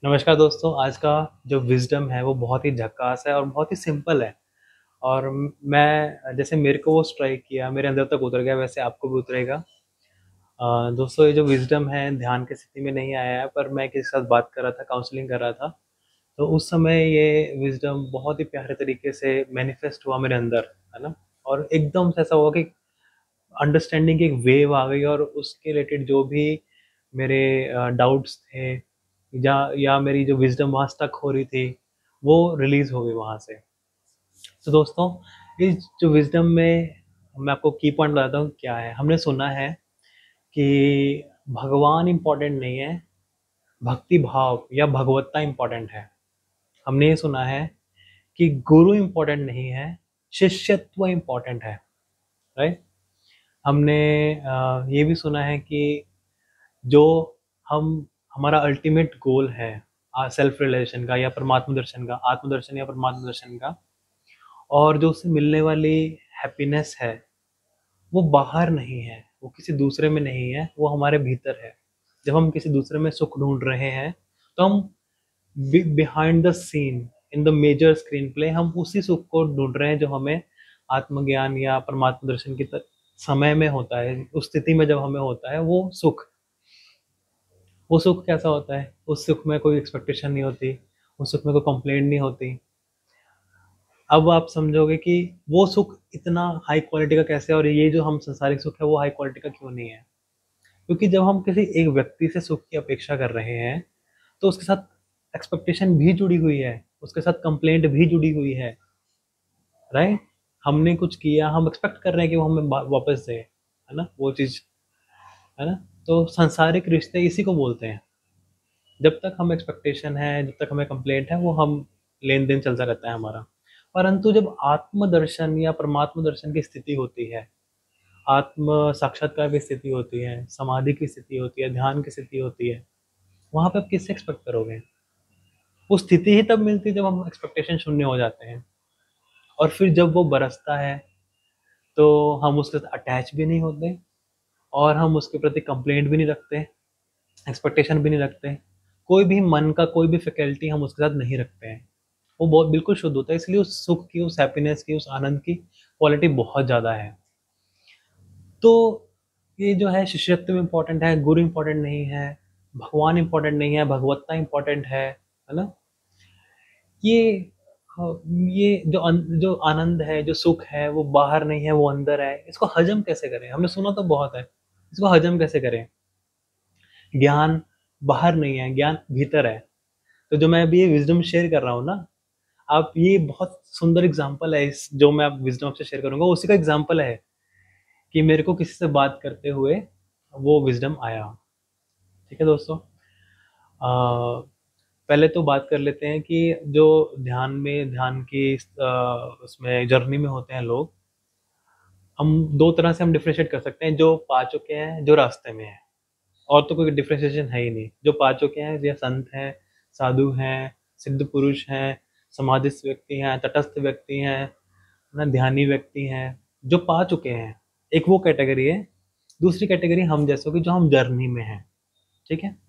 नमस्कार दोस्तों, आज का जो विज़डम है वो बहुत ही झक्कास है और बहुत ही सिंपल है। और मैं जैसे मेरे को वो स्ट्राइक किया, मेरे अंदर तक उतर गया, वैसे आपको भी उतरेगा। दोस्तों, ये जो विज़डम है ध्यान की स्थिति में नहीं आया है, पर मैं किसी के साथ बात कर रहा था, काउंसलिंग कर रहा था। तो उस समय ये विज़डम बहुत ही प्यारे तरीके से मैनिफेस्ट हुआ मेरे अंदर, है ना? और एकदम से ऐसा हुआ कि अंडरस्टैंडिंग की एक वेव आ गई और उसके रिलेटेड जो भी मेरे डाउट्स थे या मेरी जो विज़डम वहाँ स्टक हो रही थी, वो रिलीज़ हो गई वहाँ से। तो दोस्तों, इस जो विज़डम में मैं आपको की पॉइंट बताता हूँ क्या है। हमने सुना है कि भगवान इम्पोर्टेंट नहीं है, भक्ति भाव या भगवत्ता इम्पोर्टेंट है। हमने ये सुना है कि गुरु इम्पोर्टेंट नहीं है, शिष्यत्व इम्पोर्टेंट है, राइट? हमने ये भी सुना है कि जो हम हमारा अल्टीमेट गोल है सेल्फ रियलाइजेशन का या परमात्म दर्शन का, आत्मदर्शन या परमात्म दर्शन का, और जो उससे मिलने वाली हैप्पीनेस है वो बाहर नहीं है, वो किसी दूसरे में नहीं है, वो हमारे भीतर है। जब हम किसी दूसरे में सुख ढूंढ रहे हैं तो हम behind the scene in the major screen play हम उसी सुख को ढूंढ रहे हैं जो हमें आत्मज्ञान या परमात्म दर्शन की समय में होता है। उस स्थिति में जब हमें होता है वो सुख कैसा होता है? उस सुख में कोई एक्सपेक्टेशन नहीं होती, उस सुख में कोई कंप्लेंट नहीं होती। अब आप समझोगे कि वो सुख इतना हाई क्वालिटी का कैसे है और ये जो हम संसारिक सुख है वो हाई क्वालिटी का क्यों नहीं है? क्योंकि जब हम किसी एक व्यक्ति से सुख की अपेक्षा कर रहे हैं तो उसके साथ एक्सपेक्टेशन भी जुड़ी हुई है, उसके साथ कंप्लेंट भी जुड़ी हुई है, राइट? हमने कुछ किया, हम एक्सपेक्ट कर रहे हैं कि वो हमें वापस दे, है ना? वो चीज़, है ना? तो सांसारिक रिश्ते इसी को बोलते हैं। जब तक हम एक्सपेक्टेशन है, जब तक हमें कंप्लेंट है, वो हम लेन देन चलता रहता है हमारा। परंतु जब आत्मदर्शन या परमात्म दर्शन की स्थिति होती है, आत्म साक्षात्कार की स्थिति होती है, समाधि की स्थिति होती है, ध्यान की स्थिति होती है, वहाँ पे आप किससे एक्सपेक्ट करोगे? वो स्थिति ही तब मिलती है जब हम एक्सपेक्टेशन शून्य हो जाते हैं। और फिर जब वो बरसता है तो हम उसके साथ अटैच भी नहीं होते और हम उसके प्रति कंप्लेंट भी नहीं रखते, एक्सपेक्टेशन भी नहीं रखते। कोई भी मन का कोई भी फैकल्टी हम उसके साथ नहीं रखते हैं। वो बहुत बिल्कुल शुद्ध होता है, इसलिए उस सुख की, उस हैप्पीनेस की, उस आनंद की क्वालिटी बहुत ज़्यादा है। तो ये जो है शिष्यत्व इम्पोर्टेंट है, गुरु इम्पोर्टेंट नहीं है, भगवान इम्पोर्टेंट नहीं है, भगवत्ता इम्पोर्टेंट है ना? ये ये जो आनंद है, जो सुख है, वो बाहर नहीं है, वो अंदर है। इसको हज़म कैसे करें? हमने सुना तो बहुत है, इसको हज़म कैसे करें? ज्ञान बाहर नहीं है, ज्ञान भीतर है। तो जो मैं अभी ये विज़डम शेयर कर रहा हूँ ना, आप ये बहुत सुंदर एग्ज़ाम्पल है, इस जो मैं अब विज़डम आपसे शेयर करूँगा, उसी का एग्ज़ाम्पल है कि मेरे को किसी से बात करते हुए वो विज़डम आया। ठीक है दोस्तों? पहले तो बात कर लेते हैं कि जो ध्यान की उसमें जर्नी में होते हैं लोग, हम 2 तरह से हम डिफरेंशिएट कर सकते हैं, जो पा चुके हैं, जो रास्ते में हैं। और तो कोई डिफरेंशिएशन है ही नहीं। जो पा चुके हैं, ये संत हैं, साधु हैं, सिद्ध पुरुष हैं, समाधिस्थ व्यक्ति हैं, तटस्थ व्यक्ति हैं, ना ध्यानी व्यक्ति हैं, जो पा चुके हैं। एक वो कैटेगरी है। दूसरी कैटेगरी हम जैसों की, जो हम जर्नी में हैं। ठीक है?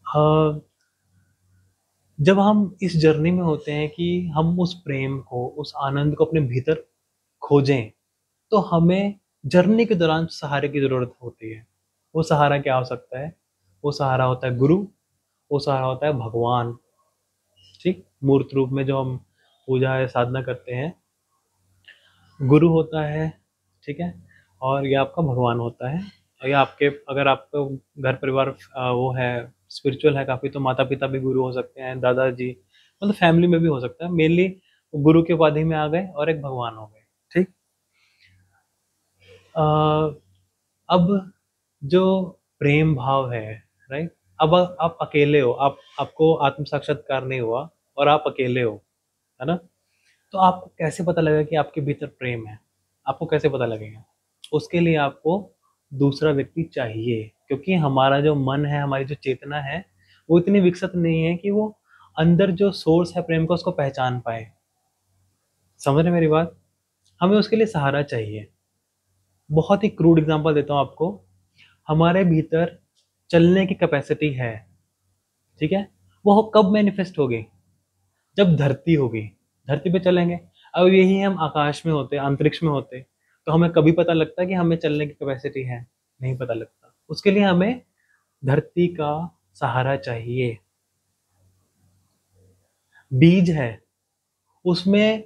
अ, जब हम इस जर्नी में होते हैं कि हम उस प्रेम को, उस आनंद को अपने भीतर खोजें, तो हमें जर्नी के दौरान सहारे की ज़रूरत होती है। वो सहारा क्या हो सकता है? वो सहारा होता है गुरु, वो सहारा होता है भगवान, ठीक? मूर्त रूप में जो हम पूजा या साधना करते हैं, गुरु होता है, ठीक है? और ये आपका भगवान होता है। और या आपके, अगर आपका घर परिवार वो है, स्पिरिचुअल है काफ़ी, तो माता-पिता भी गुरु हो सकते हैं, दादाजी, मतलब फैमिली में भी हो सकता है। मेनली गुरु की उपाधि में आ गए और एक भगवान हो गए, ठीक? अ, अब जो प्रेम भाव है, राइट? अब आप अकेले हो, आपको आत्म साक्षात्कार नहीं हुआ और आप अकेले हो, है ना? तो आपको कैसे पता लगेगा कि आपके भीतर प्रेम है? आपको कैसे पता लगेगा? उसके लिए आपको दूसरा व्यक्ति चाहिए, क्योंकि हमारा जो मन है, हमारी जो चेतना है, वो इतनी विकसित नहीं है कि वो अंदर जो सोर्स है प्रेम का उसको पहचान पाए। समझ रहे हैं मेरी बात? हमें उसके लिए सहारा चाहिए। बहुत ही क्रूड एग्जांपल देता हूँ आपको। हमारे भीतर चलने की कैपेसिटी है, ठीक है, वो कब मैनिफेस्ट होगी? जब धरती होगी, धरती पे चलेंगे। अब यही हम आकाश में होते, अंतरिक्ष में होते, तो हमें कभी पता लगता है कि हमें चलने की कैपेसिटी है? नहीं पता लगता। उसके लिए हमें धरती का सहारा चाहिए। बीज है, उसमें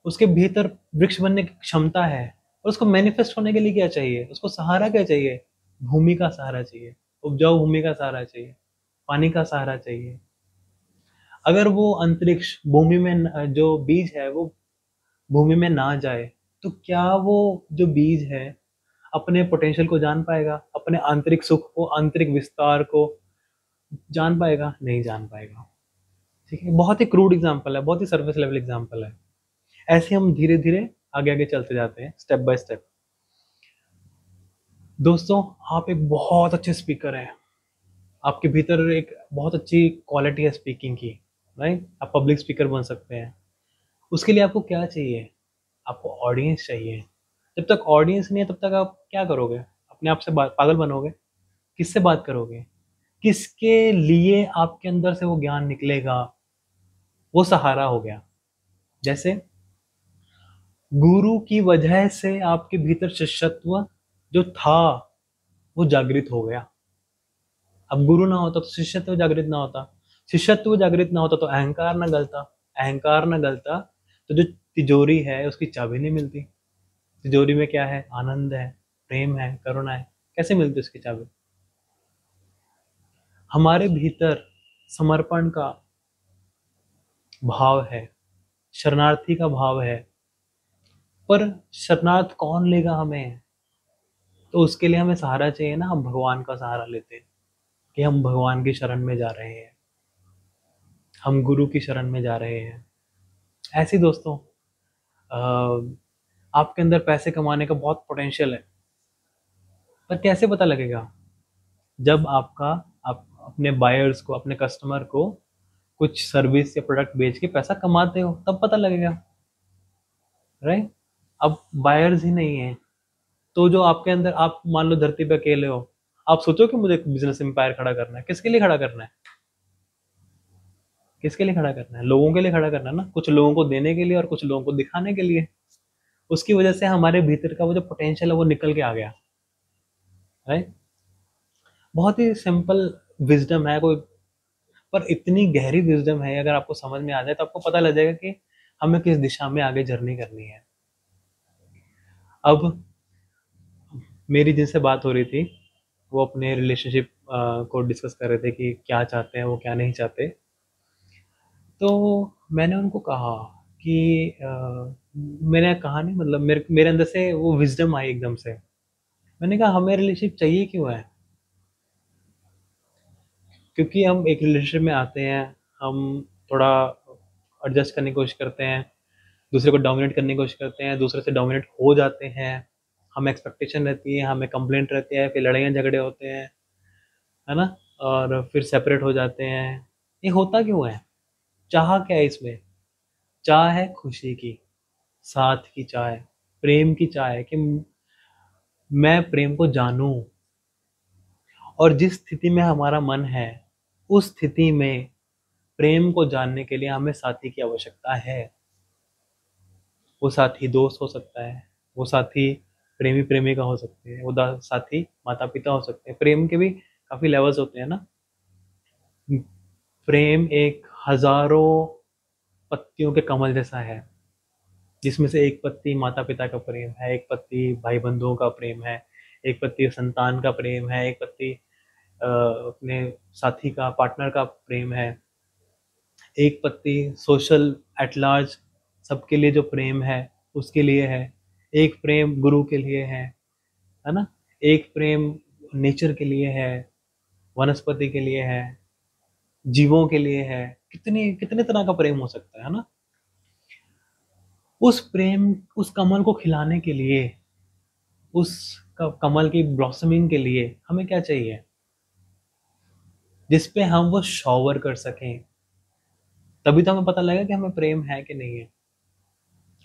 उसके भीतर वृक्ष बनने की क्षमता है, और उसको मैनिफेस्ट होने के लिए क्या चाहिए? उसको सहारा क्या चाहिए? भूमि का सहारा चाहिए, उपजाऊ भूमि का सहारा चाहिए, पानी का सहारा चाहिए। अगर वो अंतरिक्ष भूमि में जो बीज है वो भूमि में ना जाए, तो क्या वो जो बीज है अपने पोटेंशियल को जान पाएगा? अपने आंतरिक सुख को, आंतरिक विस्तार को जान पाएगा? नहीं जान पाएगा। ठीक है, बहुत ही क्रूड एग्जाम्पल है, बहुत ही सर्विस लेवल एग्जाम्पल है। ऐसे हम धीरे धीरे आगे आगे चलते जाते हैं, स्टेप बाय स्टेप। दोस्तों, आप एक बहुत अच्छे स्पीकर हैं, आपके भीतर एक बहुत अच्छी क्वालिटी है स्पीकिंग की, राइट? आप पब्लिक स्पीकर बन सकते हैं। उसके लिए आपको क्या चाहिए? आपको ऑडियंस चाहिए। जब तक ऑडियंस नहीं है तब तक आप क्या करोगे? अपने आप से पागल बनोगे? किससे बात करोगे? किसके लिए आपके अंदर से वो ज्ञान निकलेगा? वो सहारा हो गया। जैसे गुरु की वजह से आपके भीतर शिष्यत्व जो था वो जागृत हो गया। अब गुरु ना होता तो शिष्यत्व जागृत ना होता, शिष्यत्व जागृत ना होता तो अहंकार ना गलता, अहंकार ना गलता तो जो तिजोरी है उसकी चाबी नहीं मिलती। तिजोरी में क्या है? आनंद है, प्रेम है, करुणा है। कैसे मिलती उसकी चाबी? हमारे भीतर समर्पण का भाव है, शरणार्थी का भाव है, पर शरणार्थ कौन लेगा हमें? तो उसके लिए हमें सहारा चाहिए ना। हम भगवान का सहारा लेते हैं कि हम भगवान की शरण में जा रहे हैं, हम गुरु की शरण में जा रहे हैं। ऐसे ही दोस्तों, आपके अंदर पैसे कमाने का बहुत पोटेंशियल है, पर कैसे पता लगेगा? जब आप अपने बायर्स को, अपने कस्टमर को कुछ सर्विस या प्रोडक्ट बेच के पैसा कमाते हो, तब पता लगेगा, राइट? अब बायर्स ही नहीं है तो जो आपके अंदर, आप मान लो धरती पे अकेले हो, आप सोचो कि मुझे बिजनेस एम्पायर खड़ा करना है, किसके लिए खड़ा करना है? किसके लिए खड़ा करना है? लोगों के लिए खड़ा करना है ना, कुछ लोगों को देने के लिए और कुछ लोगों को दिखाने के लिए। उसकी वजह से हमारे भीतर का वो जो पोटेंशियल है वो निकल के आ गया, राइट? बहुत ही सिंपल विजडम है कोई, पर इतनी गहरी विजडम है, अगर आपको समझ में आ जाए तो आपको पता लग जाएगा कि हमें किस दिशा में आगे जर्नी करनी है। अब मेरी जिनसे बात हो रही थी, वो अपने रिलेशनशिप को डिस्कस कर रहे थे कि क्या चाहते हैं वो, क्या नहीं चाहते। तो मैंने उनको कहा कि मैंने कहा नहीं, मतलब मेरे मेरे अंदर से वो विजडम आई एकदम से। मैंने कहा हमें रिलेशनशिप चाहिए क्यों है? क्योंकि हम एक रिलेशनशिप में आते हैं, हम थोड़ा एडजस्ट करने की कोशिश करते हैं, दूसरे को डोमिनेट करने की कोशिश करते हैं, दूसरे से डोमिनेट हो जाते हैं, हमें एक्सपेक्टेशन रहती है, हमें कंप्लेंट रहती है, फिर लड़ाइयाँ झगड़े होते हैं, है ना? और फिर सेपरेट हो जाते हैं। ये होता क्यों है? चाह क्या है इसमें? चाह है खुशी की, साथ की चाह है, प्रेम की चाह है कि मैं प्रेम को जानूं, और जिस स्थिति में हमारा मन है उस स्थिति में प्रेम को जानने के लिए हमें साथी की आवश्यकता है। वो साथी दोस्त हो सकता है, वो साथी प्रेमी प्रेमिका हो सकते हैं, वो साथी माता पिता हो सकते हैं। प्रेम के भी काफी लेवल्स होते हैं ना। प्रेम एक हजारों पत्तियों के कमल जैसा है, जिसमें से एक पत्ती माता पिता का प्रेम है, एक पत्ती भाई बंधुओं का प्रेम है, एक पत्ती संतान का प्रेम है, एक पत्ती अपने साथी का, पार्टनर का प्रेम है, एक पत्ती सोशल एट लार्ज सबके लिए जो प्रेम है उसके लिए है, एक प्रेम गुरु के लिए है ना? एक प्रेम नेचर के लिए है, वनस्पति के लिए है, जीवों के लिए है। कितनी कितने तरह का प्रेम हो सकता है ना? उस प्रेम, उस कमल को खिलाने के लिए, उस कमल की ब्लॉसमिंग के लिए हमें क्या चाहिए? जिसपे हम वो शॉवर कर सकें, तभी तो हमें पता लगेगा कि हमें प्रेम है कि नहीं है।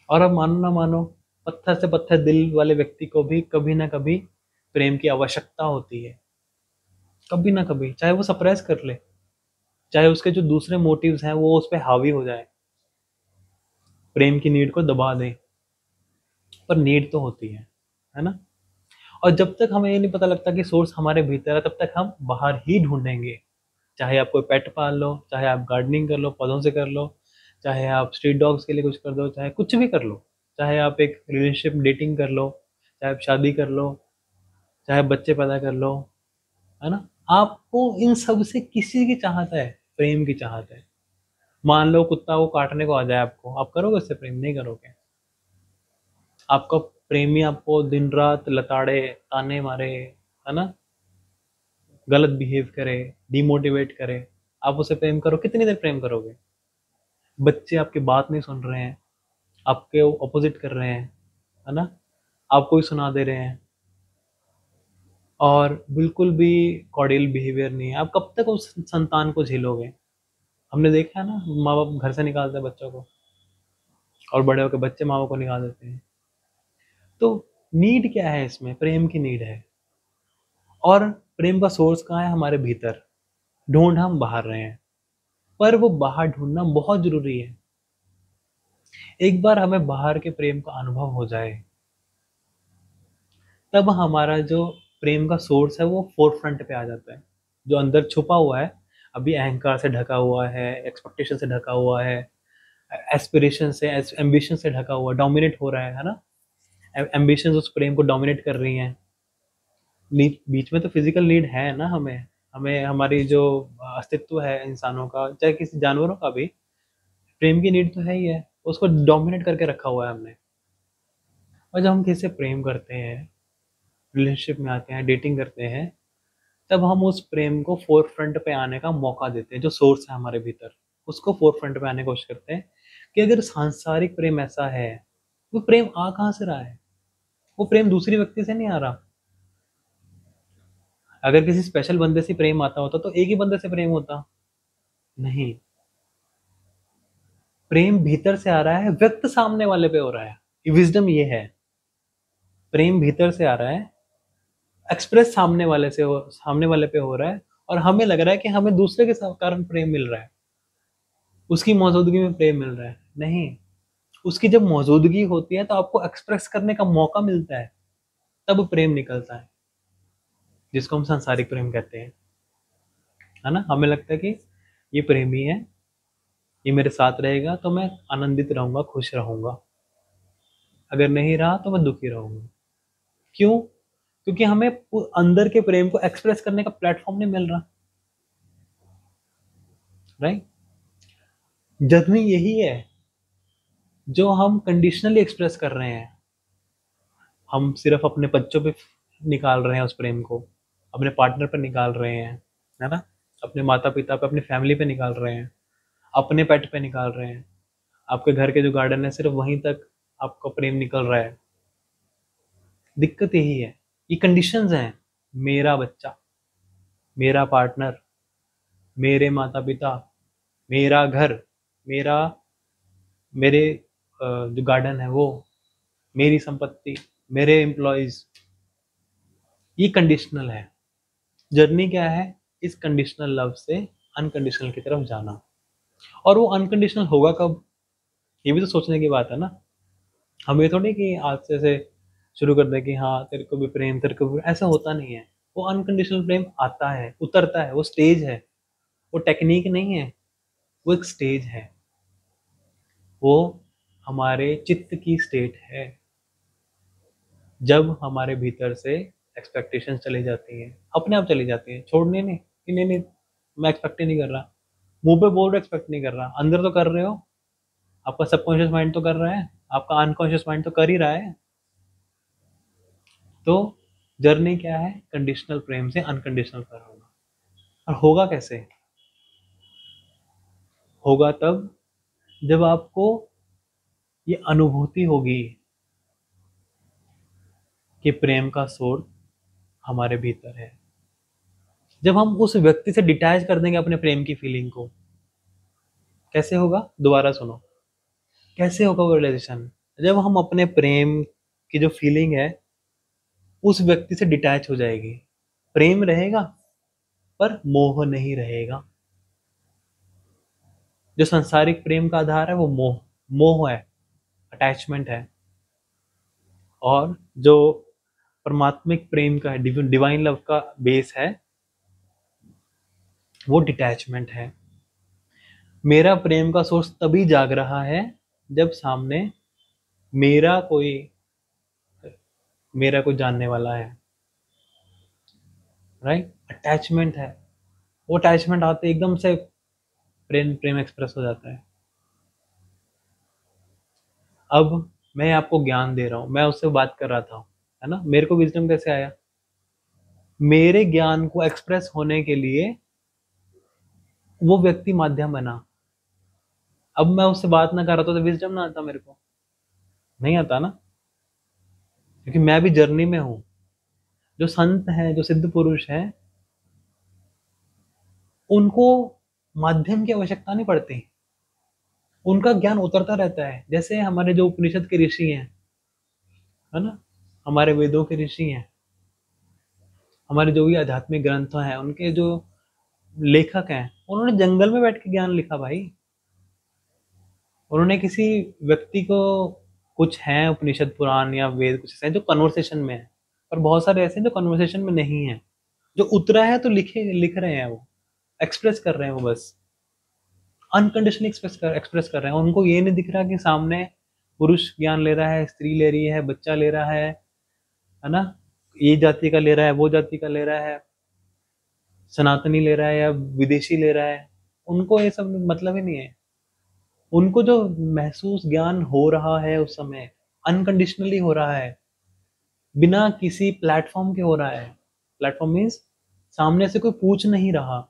और अब मानो ना मानो, पत्थर से पत्थर दिल वाले व्यक्ति को भी कभी ना कभी प्रेम की आवश्यकता होती है, कभी ना कभी, चाहे वो सप्रेस कर ले। चाहे उसके जो दूसरे मोटिव्स हैं वो उस पे हावी हो जाए, प्रेम की नीड को दबा दें, पर नीड तो होती है ना? और जब तक हमें ये नहीं पता लगता कि सोर्स हमारे भीतर है, तब तक हम बाहर ही ढूंढेंगे। चाहे आप कोई पेट पाल लो, चाहे आप गार्डनिंग कर लो, पौधों से कर लो, चाहे आप स्ट्रीट डॉग्स के लिए कुछ कर दो, चाहे कुछ भी कर लो, चाहे आप एक रिलेशनशिप डेटिंग कर लो, चाहे आप शादी कर लो, चाहे बच्चे पैदा कर लो, है ना? आपको इन सब से किसी की चाहत है, प्रेम की चाहत है। मान लो कुत्ता को काटने को आ जाए आपको, आप करोगे उससे प्रेम? नहीं करोगे। आपका प्रेमी आपको दिन रात लताड़े, ताने मारे, है ना, गलत बिहेव करे, डिमोटिवेट करे, आप उसे प्रेम करो? कितनी देर प्रेम करोगे? बच्चे आपकी बात नहीं सुन रहे हैं, आपके ऑपोजिट कर रहे हैं, है ना, आपको ही सुना दे रहे हैं, और बिल्कुल भी कॉर्डियल बिहेवियर नहीं है, आप कब तक उस संतान को झेलोगे? हमने देखा है ना, माँ बाप घर से निकालते हैं बच्चों को, और बड़े होकर बच्चे माँ बाप को निकाल देते हैं। तो नीड क्या है इसमें? प्रेम की नीड है। और प्रेम का सोर्स कहाँ है? हमारे भीतर। ढूंढ हम बाहर रहे हैं, पर वो बाहर ढूंढना बहुत जरूरी है। एक बार हमें बाहर के प्रेम का अनुभव हो जाए, तब हमारा जो प्रेम का सोर्स है वो फोर फ्रंट पे आ जाता है। जो अंदर छुपा हुआ है, अभी अहंकार से ढका हुआ है, एक्सपेक्टेशन से ढका हुआ है, एस्पिरेशन से, एम्बिशन से ढका हुआ, डोमिनेट हो रहा है ना? एम्बिशन उस प्रेम को डोमिनेट कर रही हैं। बीच में तो फिजिकल नीड है ना, हमें हमें हमारी जो अस्तित्व है इंसानों का, चाहे किसी जानवरों का भी, प्रेम की नीड तो है ही है, उसको डोमिनेट करके रखा हुआ है हमने। और जब हम किसी से प्रेम करते हैं, रिलेशनशिप में आते हैं, डेटिंग करते हैं, तब हम उस प्रेम को फोर फ्रंट पे आने का मौका देते हैं। जो सोर्स है हमारे भीतर, उसको फोर फ्रंट पे आने की कोशिश करते हैं कि अगर सांसारिक प्रेम ऐसा है, वो प्रेम आ कहाँ से रहा है? वो प्रेम दूसरी व्यक्ति से नहीं आ रहा। अगर किसी स्पेशल बंदे से प्रेम आता होता तो एक ही बंदे से प्रेम होता? नहीं, प्रेम भीतर से आ रहा है, व्यक्त सामने वाले पे हो रहा है। विजडम ये है, प्रेम भीतर से आ रहा है, एक्सप्रेस सामने वाले पे हो रहा है, और हमें लग रहा है कि हमें दूसरे के कारण प्रेम मिल रहा है, उसकी मौजूदगी में प्रेम मिल रहा है। नहीं, उसकी जब मौजूदगी होती है तो आपको एक्सप्रेस करने का मौका मिलता है, तब प्रेम निकलता है, जिसको हम सांसारिक प्रेम कहते हैं, है ना? हमें लगता है कि ये प्रेमी है, ये मेरे साथ रहेगा तो मैं आनंदित रहूंगा, खुश रहूंगा, अगर नहीं रहा तो मैं दुखी रहूंगा। क्यों? क्योंकि हमें अंदर के प्रेम को एक्सप्रेस करने का प्लेटफॉर्म नहीं मिल रहा। राइट? जर्नी यही है जो हम कंडीशनली एक्सप्रेस कर रहे हैं। हम सिर्फ अपने बच्चों पे निकाल रहे हैं उस प्रेम को, अपने पार्टनर पर निकाल रहे हैं, है ना, अपने माता पिता पे, अपनी फैमिली पे निकाल रहे हैं, अपने पेट पे निकाल रहे हैं, आपके घर के जो गार्डन है सिर्फ वहीं तक आपका प्रेम निकल रहा है। दिक्कत यही है, ये कंडीशंस हैं। मेरा बच्चा, मेरा पार्टनर, मेरे माता पिता, मेरा घर, मेरा मेरे जो गार्डन है वो, मेरी संपत्ति, मेरे एम्प्लॉयज, ये कंडीशनल है। जर्नी क्या है? इस कंडीशनल लव से अनकंडीशनल की तरफ जाना। और वो अनकंडीशनल होगा कब? ये भी तो सोचने की बात है ना। हम ये थोड़ी कि आज से शुरू कर दे कि हाँ तेरे को भी प्रेम, तेरे को भी, ऐसा होता नहीं है। वो अनकंडीशनल प्रेम आता है, उतरता है, वो स्टेज है, वो टेक्निक नहीं है, वो एक स्टेज है, वो हमारे चित्त की स्टेट है। जब हमारे भीतर से एक्सपेक्टेशन चली जाती हैं, अपने आप चली जाती हैं, छोड़ने नहीं कि नहीं नहीं मैं एक्सपेक्ट ही नहीं कर रहा, मुंह पे बोल रहे एक्सपेक्ट नहीं कर रहा, अंदर तो कर रहे हो, आपका सबकॉन्शियस माइंड तो कर रहा है, आपका अनकॉन्शियस माइंड तो कर ही रहा है। तो जर्नी क्या है? कंडीशनल प्रेम से अनकंडीशनल प्रेम होगा। और होगा कैसे? होगा तब जब आपको ये अनुभूति होगी कि प्रेम का सोर्स हमारे भीतर है। जब हम उस व्यक्ति से डिटैच कर देंगे अपने प्रेम की फीलिंग को, कैसे होगा? दोबारा सुनो, कैसे होगा वो रियलाइजेशन? जब हम अपने प्रेम की जो फीलिंग है उस व्यक्ति से डिटैच हो जाएगी। प्रेम रहेगा पर मोह नहीं रहेगा। जो संसारिक प्रेम का आधार है वो मोह मोह है, अटैचमेंट है। और जो परमात्मिक प्रेम का है, डिवाइन लव का बेस है, वो डिटैचमेंट है। मेरा प्रेम का सोर्स तभी जाग रहा है जब सामने मेरा कोई मेरा कोई जानने वाला है, राइट। अटैचमेंट है, वो अटैचमेंट आते एकदम से प्रेम प्रेम एक्सप्रेस हो जाता है। अब मैं आपको ज्ञान दे रहा हूँ, मैं उससे बात कर रहा था, है ना। मेरे को विजडम कैसे आया? मेरे ज्ञान को एक्सप्रेस होने के लिए वो व्यक्ति माध्यम बना। अब मैं उससे बात ना कर रहा था तो विजडम ना आता मेरे को, नहीं आता ना, क्योंकि मैं भी जर्नी में हूँ। जो संत हैं, जो सिद्ध पुरुष हैं, उनको माध्यम की आवश्यकता नहीं पड़ती, उनका ज्ञान उतरता रहता है। जैसे हमारे जो उपनिषद के ऋषि हैं, है ना, हमारे वेदों के ऋषि हैं, हमारे जो भी आध्यात्मिक ग्रंथ हैं, उनके जो लेखक हैं, उन्होंने जंगल में बैठ के ज्ञान लिखा भाई। उन्होंने किसी व्यक्ति को, कुछ हैं उपनिषद पुराण या वेद कुछ ऐसे हैं जो कन्वर्सेशन में है, और बहुत सारे ऐसे हैं जो कन्वर्सेशन में नहीं है। जो उतरा है तो लिख रहे हैं, वो एक्सप्रेस कर रहे हैं, वो बस अनकंडीशनली एक्सप्रेस कर रहे हैं। उनको ये नहीं दिख रहा कि सामने पुरुष ज्ञान ले रहा है, स्त्री ले रही है, बच्चा ले रहा है ना, ये जाति का ले रहा है, वो जाति का ले रहा है, सनातनी ले रहा है या विदेशी ले रहा है। उनको ये सब मतलब ही नहीं है। उनको जो महसूस ज्ञान हो रहा है उस समय अनकंडीशनली हो रहा है, बिना किसी प्लेटफॉर्म के हो रहा है। प्लेटफॉर्म मीन्स सामने से कोई पूछ नहीं रहा,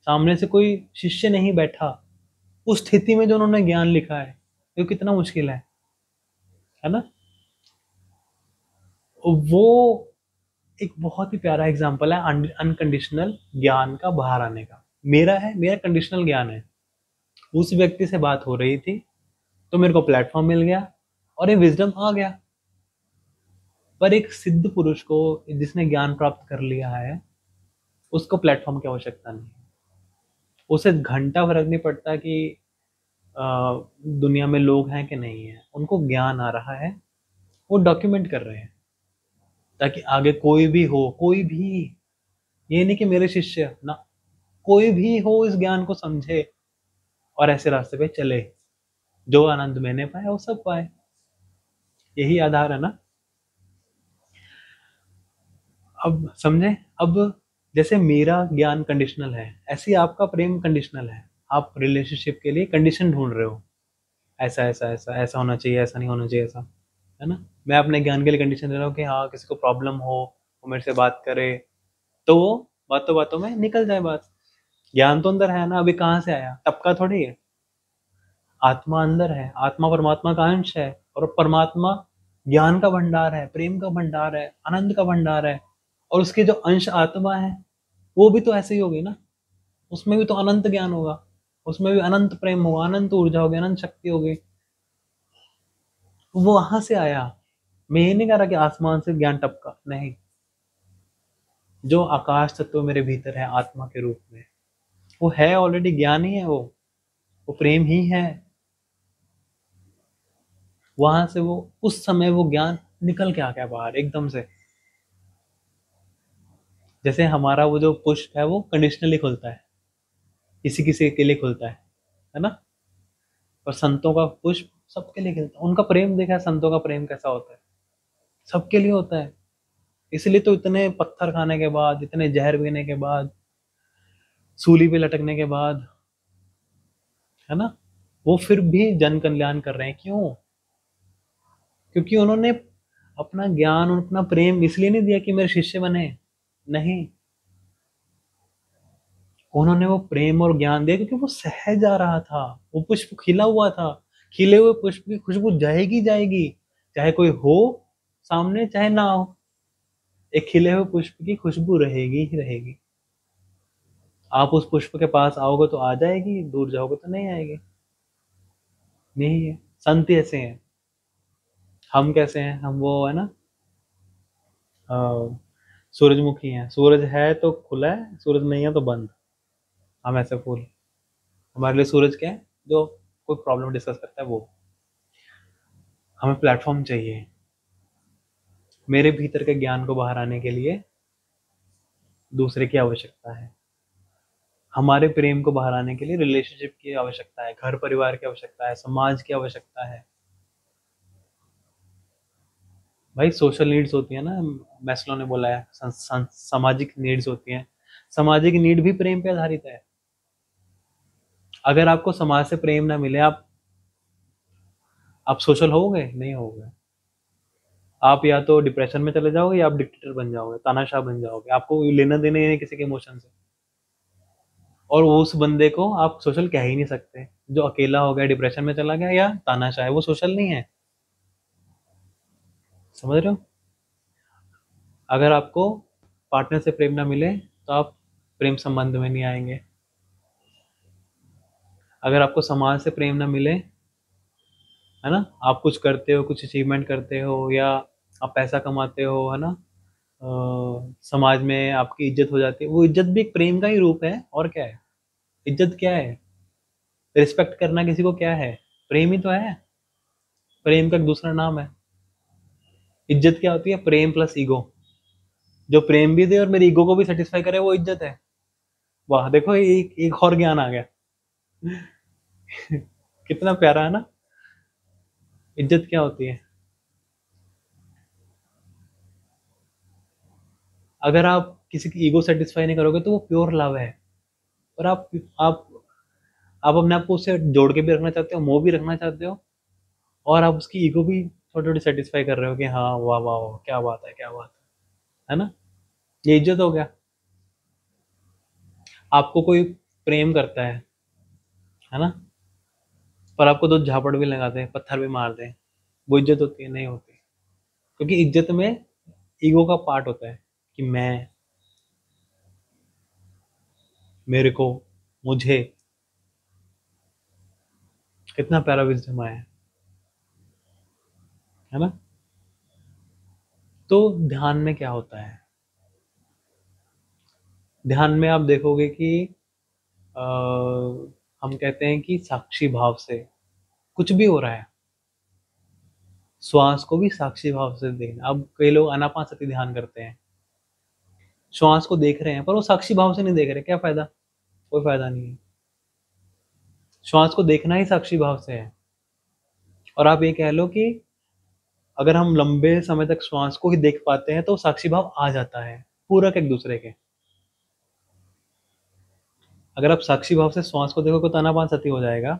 सामने से कोई शिष्य नहीं बैठा। उस स्थिति में जो उन्होंने ज्ञान लिखा है, ये कितना मुश्किल है ना। वो एक बहुत ही प्यारा एग्जाम्पल है अनकंडीशनल ज्ञान का बाहर आने का। मेरा है, मेरा कंडीशनल ज्ञान है। उस व्यक्ति से बात हो रही थी तो मेरे को प्लेटफॉर्म मिल गया और ये विजडम आ गया। पर एक सिद्ध पुरुष को, जिसने ज्ञान प्राप्त कर लिया है, उसको प्लेटफॉर्म की आवश्यकता नहीं। उसे घंटा फर्क नहीं पड़ता कि दुनिया में लोग हैं कि नहीं है, उनको ज्ञान आ रहा है, वो डॉक्यूमेंट कर रहे हैं ताकि आगे कोई भी हो, कोई भी, ये नहीं कि मेरे शिष्य ना, कोई भी हो इस ज्ञान को समझे और ऐसे रास्ते पे चले, जो आनंद मैंने पाया वो सब पाए। यही आधार है ना। अब समझे। अब जैसे मेरा ज्ञान कंडीशनल है, ऐसे ही आपका प्रेम कंडीशनल है। आप रिलेशनशिप के लिए कंडीशन ढूंढ रहे हो, ऐसा ऐसा ऐसा ऐसा होना चाहिए, ऐसा नहीं होना चाहिए, ऐसा, है ना। मैं अपने ज्ञान के लिए कंडीशन दे रहा हूँ कि हाँ, किसी को प्रॉब्लम हो वो मेरे से बात करे, तो वो बातों बातों में निकल जाए बात। ज्ञान तो अंदर है ना, अभी कहाँ से आया, टपका थोड़ी है। आत्मा अंदर है, आत्मा परमात्मा का अंश है, और परमात्मा ज्ञान का भंडार है, प्रेम का भंडार है, आनंद का भंडार है। और उसके जो अंश आत्मा है, वो भी तो ऐसे ही होगी ना। उसमें भी तो अनंत ज्ञान होगा, उसमें भी अनंत प्रेम होगा, अनंत ऊर्जा होगी, अनंत शक्ति होगी। वो वहां से आया। मैं ये नहीं कह रहा कि आसमान से ज्ञान टपका, नहीं। जो आकाश तत्व मेरे भीतर है आत्मा के रूप में, वो है ऑलरेडी, ज्ञान ही है वो प्रेम ही है। वहां से वो, उस समय वो ज्ञान निकल के आ गया बाहर एकदम से। जैसे हमारा वो जो पुष्प है वो कंडीशनली खुलता है, किसी किसी के लिए खुलता है ना। और संतों का पुष्प सबके लिए खिलता है। उनका प्रेम देखा है, संतों का प्रेम कैसा होता है, सबके लिए होता है। इसलिए तो इतने पत्थर खाने के बाद, इतने जहर पीने के बाद, सूली पे लटकने के बाद, है ना, वो फिर भी जन कल्याण कर रहे हैं। क्यों? क्योंकि उन्होंने अपना ज्ञान और अपना प्रेम इसलिए नहीं दिया कि मेरे शिष्य बने, नहीं। उन्होंने वो प्रेम और ज्ञान दिया क्योंकि वो सहज आ रहा था। वो पुष्प खिला हुआ था, खिले हुए पुष्प की खुशबू जाएगी जाएगी, चाहे कोई हो सामने चाहे ना हो। एक खिले हुए पुष्प की खुशबू रहेगी ही रहेगी। आप उस पुष्प के पास आओगे तो आ जाएगी, दूर जाओगे तो नहीं आएगी। नहीं है। संत ऐसे हैं। हम कैसे हैं? हम वो है ना, अ, सूरजमुखी हैं। सूरज है तो खुला है, सूरज नहीं है तो बंद। हम ऐसे फूल, हमारे लिए सूरज क्या है? जो कोई प्रॉब्लम डिस्कस करता है वो। हमें प्लेटफॉर्म चाहिए। मेरे भीतर के ज्ञान को बाहर आने के लिए दूसरे की आवश्यकता है। हमारे प्रेम को बाहर आने के लिए रिलेशनशिप की आवश्यकता है, घर परिवार की आवश्यकता है, समाज की आवश्यकता है। भाई सोशल नीड्स होती है ना, मैस्लो ने बोला है, सामाजिक नीड्स होती हैं। सामाजिक नीड भी प्रेम पे आधारित है। अगर आपको समाज से प्रेम ना मिले, आप सोशल होगे नहीं होगे। आप या तो डिप्रेशन में चले जाओगे या आप डिक्टेटर बन जाओगे, तानाशाह बन जाओगे। आपको लेना देना ही नहीं किसी के इमोशन से। और उस बंदे को आप सोशल कह ही नहीं सकते। जो अकेला हो गया, डिप्रेशन में चला गया या तानाशाह है, वो सोशल नहीं है। समझ रहे हो? अगर आपको पार्टनर से प्रेम ना मिले तो आप प्रेम संबंध में नहीं आएंगे। अगर आपको समाज से प्रेम ना मिले, है ना, आप कुछ करते हो, कुछ अचीवमेंट करते हो, या आप पैसा कमाते हो, है ना, समाज में आपकी इज्जत हो जाती है, वो इज्जत भी एक प्रेम का ही रूप है। और क्या है? इज्जत क्या है? रिस्पेक्ट करना किसी को क्या है? प्रेम ही तो है। प्रेम का एक दूसरा नाम है। इज्जत क्या होती है? प्रेम प्लस ईगो। जो प्रेम भी दे और मेरी ईगो को भी सेटिस्फाई करे, वो इज्जत है। वाह, देखो एक एक और ज्ञान आ गया। कितना प्यारा है ना। इज्जत क्या होती है? अगर आप किसी की ईगो सेटिस्फाई नहीं करोगे तो वो प्योर लव है। और आप आप अपने आप को उससे जोड़ के भी रखना चाहते हो, मोह भी रखना चाहते हो, और आप उसकी ईगो भी थोड़ी थोड़ी सेटिस्फाई कर रहे हो कि हाँ वाह वाह वाह, क्या बात है, क्या बात है ना। ये इज्जत हो गया। आपको कोई प्रेम करता है ना, पर आपको दो झापड़ भी लगा दे, पत्थर भी मार दे, वो इज्जत होती है? नहीं होती। क्योंकि इज्जत में ईगो का पार्ट होता है कि मैं, मेरे को, मुझे। कितना प्यारा विजडम आया है ना। तो ध्यान में क्या होता है? ध्यान में आप देखोगे कि अ, हम कहते हैं कि साक्षी भाव से कुछ भी हो रहा है। श्वास को भी साक्षी भाव से देखना। अब कई लोग आनापानसति ध्यान करते हैं, श्वास को देख रहे हैं पर वो साक्षी भाव से नहीं देख रहे। क्या फायदा? कोई फायदा नहीं है। श्वास को देखना ही साक्षी भाव से है। और आप ये कह लो कि अगर हम लंबे समय तक श्वास को ही देख पाते हैं तो साक्षी भाव आ जाता है, पूरक एक दूसरे के। अगर आप साक्षी भाव से श्वास को देखोगे तो आनापानसति हो जाएगा।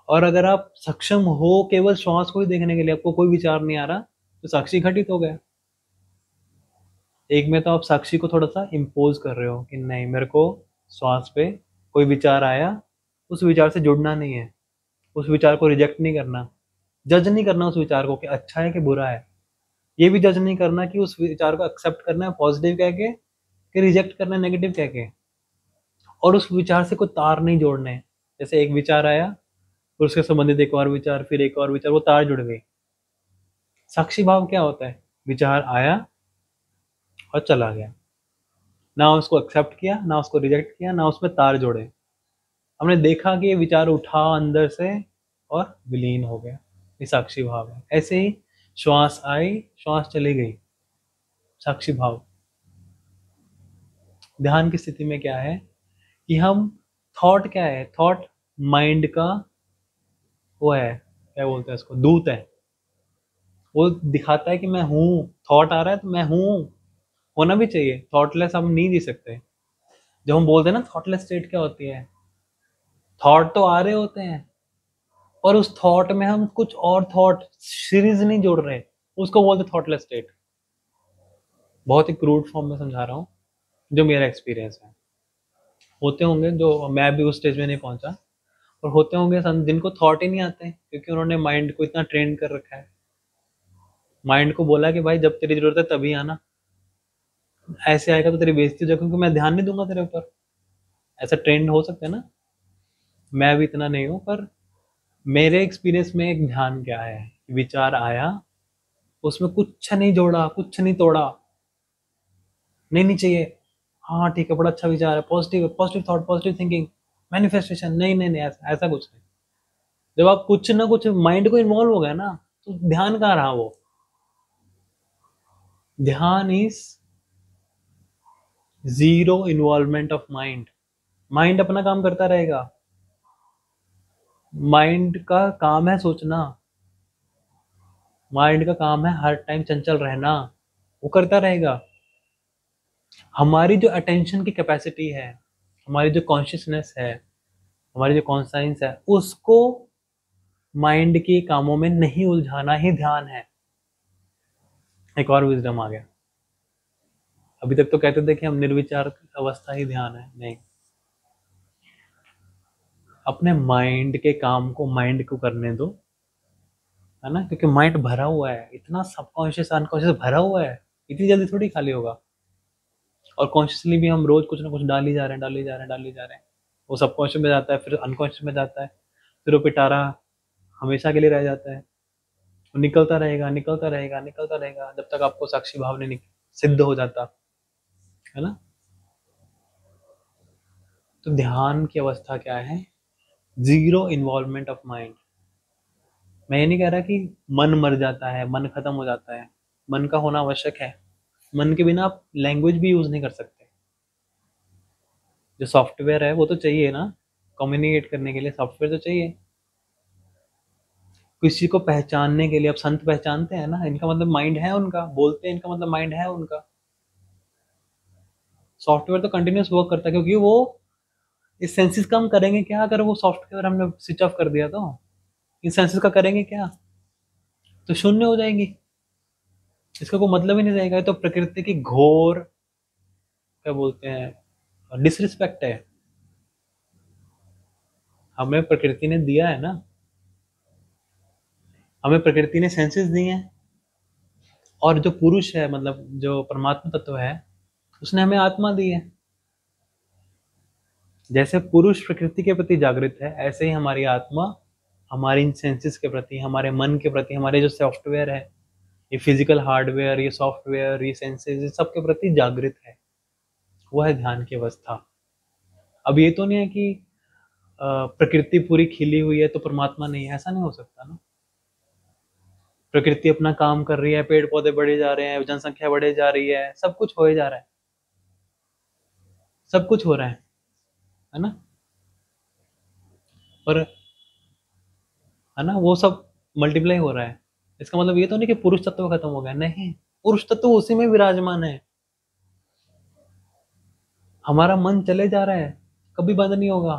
और अगर आप सक्षम हो केवल श्वास को ही देखने के लिए, आपको कोई विचार नहीं आ रहा, तो साक्षी घटित हो गया। एक में तो आप साक्षी को थोड़ा सा इम्पोज कर रहे हो कि नहीं, मेरे को श्वास पे कोई विचार आया, उस विचार से जुड़ना नहीं है, उस विचार को रिजेक्ट नहीं करना, जज नहीं करना उस विचार को कि अच्छा है कि बुरा है। ये भी जज नहीं करना कि उस विचार को एक्सेप्ट करना है पॉजिटिव कह के कि रिजेक्ट करना है नेगेटिव कह के। और उस विचार से कोई तार नहीं जोड़ने हैं। जैसे एक विचार आया, फिर उसके संबंधित एक और विचार, फिर एक और विचार, वो तार जुड़ गई। साक्षी भाव क्या होता है? विचार आया और चला गया, ना उसको एक्सेप्ट किया, ना उसको रिजेक्ट किया, ना उसमें तार जोड़े। हमने देखा कि ये विचार उठा अंदर से और विलीन हो गया। ये साक्षी भाव है। ऐसे ही श्वास आई, श्वास चली गई, साक्षी भाव। ध्यान की स्थिति में क्या है कि हम, थॉट क्या है? थॉट माइंड का वो है, क्या बोलते हैं इसको, दूत है। वो दिखाता है कि मैं हूँ। थॉट आ रहा है तो मैं हूँ। होना भी चाहिए। थॉटलेस हम नहीं जी सकते। जब हम बोलते हैं ना थॉटलेस स्टेट क्या होती है, थॉट तो आ रहे होते हैं और उस थॉट में हम कुछ और थॉट सीरीज नहीं जोड़ रहे, उसको बोलते थॉटलेस स्टेट। बहुत ही क्रूड फॉर्म में समझा रहा हूँ, जो मेरा एक्सपीरियंस है। होते होंगे जो, मैं भी उस स्टेज में नहीं पहुंचा, और होते होंगे जिनको थॉट ही नहीं आते क्योंकि उन्होंने माइंड को इतना ट्रेन कर रखा है। माइंड को बोला कि भाई जब तेरी जरूरत है तभी आना, ऐसे आएगा तो तेरी बेइज्जती हो जाएगी क्योंकि मैं ध्यान नहीं दूंगा तेरे ऊपर। ऐसा ट्रेंड हो सकता है ना। मैं भी इतना नहीं हूँ, पर मेरे एक्सपीरियंस में एक ध्यान क्या है, विचार आया, उसमें कुछ नहीं जोड़ा, कुछ नहीं तोड़ा। नहीं चाहिए। हाँ ठीक है, बड़ा अच्छा विचार है, positive, positive thought, positive thinking, manifestation, नहीं नहीं नहीं, ऐसा ऐसा कुछ नहीं। जब आप कुछ ना कुछ माइंड को इन्वॉल्व हो गया ना, तो ध्यान कहाँ रहा वो? ध्यान is zero involvement of mind. Mind अपना काम करता रहेगा। माइंड का काम है सोचना, माइंड का काम है हर टाइम चंचल रहना, वो करता रहेगा। हमारी जो अटेंशन की कैपेसिटी है, हमारी जो कॉन्शियसनेस है, हमारी जो कॉन्साइंस है, उसको माइंड के कामों में नहीं उलझाना ही ध्यान है। एक और विजडम आ गया। अभी तक तो कहते थे कि हम निर्विचार अवस्था ही ध्यान है, नहीं। अपने माइंड के काम को माइंड को करने दो, है ना, क्योंकि माइंड भरा हुआ है, इतना सबकॉन्शियस अनकॉन्शियस भरा हुआ है, इतनी जल्दी थोड़ी खाली होगा। और कॉन्शियसली भी हम रोज कुछ ना कुछ डाल ही जा रहे हैं, डाल ही जा रहे हैं, डाल ही जा रहे हैं। वो सबकॉन्शियस में जाता है, फिर अनकॉन्शियस में जाता है, फिर वो पिटारा हमेशा के लिए रह जाता है। वो निकलता रहेगा, निकलता रहेगा, निकलता रहेगा, जब तक आपको साक्षी भाव नहीं सिद्ध हो जाता, है ना। तो ध्यान की अवस्था क्या है? Zero involvement of mind. मैं ये नहीं कह रहा कि मन मर जाता है, मन खत्म हो जाता है। मन का होना आवश्यक है। मन के बिना आप लैंग्वेज भी यूज नहीं कर सकते। जो सॉफ्टवेयर है वो तो चाहिए ना, कम्युनिकेट करने के लिए सॉफ्टवेयर तो चाहिए। किसी को पहचानने के लिए, अब संत पहचानते हैं ना, इनका मतलब माइंड है उनका, बोलते हैं इनका मतलब माइंड है उनका। सॉफ्टवेयर तो कंटिन्यूस वर्क करता है, क्योंकि वो इस सेंसेस का हम करेंगे क्या अगर वो सॉफ्टवेयर हमने स्विच ऑफ कर दिया तो? इन सेंसेस का करेंगे क्या? तो शून्य हो जाएंगी, इसका कोई मतलब ही नहीं रहेगा। ये तो प्रकृति की घोर, क्या बोलते हैं, डिसरिस्पेक्ट है। हमें प्रकृति ने दिया है ना, हमें प्रकृति ने सेंसेस दिए हैं, और जो पुरुष है, मतलब जो परमात्मा तत्व है, उसने हमें आत्मा दी है। जैसे पुरुष प्रकृति के प्रति जागृत है, ऐसे ही हमारी आत्मा हमारी इन सेंसेस के प्रति, हमारे मन के प्रति, हमारे जो सॉफ्टवेयर है, ये फिजिकल हार्डवेयर, ये सॉफ्टवेयर, ये सेंसेस, ये सब के प्रति जागृत है। वो है ध्यान की अवस्था। अब ये तो नहीं है कि प्रकृति पूरी खिली हुई है तो परमात्मा नहीं है, ऐसा नहीं हो सकता ना। प्रकृति अपना काम कर रही है, पेड़ पौधे बढ़े जा रहे हैं, जनसंख्या बढ़े जा रही है, सब कुछ हो जा रहा है, सब कुछ हो रहा है ना। पर है ना, वो सब मल्टीप्लाई हो रहा है। इसका मतलब ये तो नहीं कि पुरुष तत्व खत्म हो गया, नहीं। पुरुष तत्व उसी में विराजमान है। हमारा मन चले जा रहा है, कभी बंद नहीं होगा।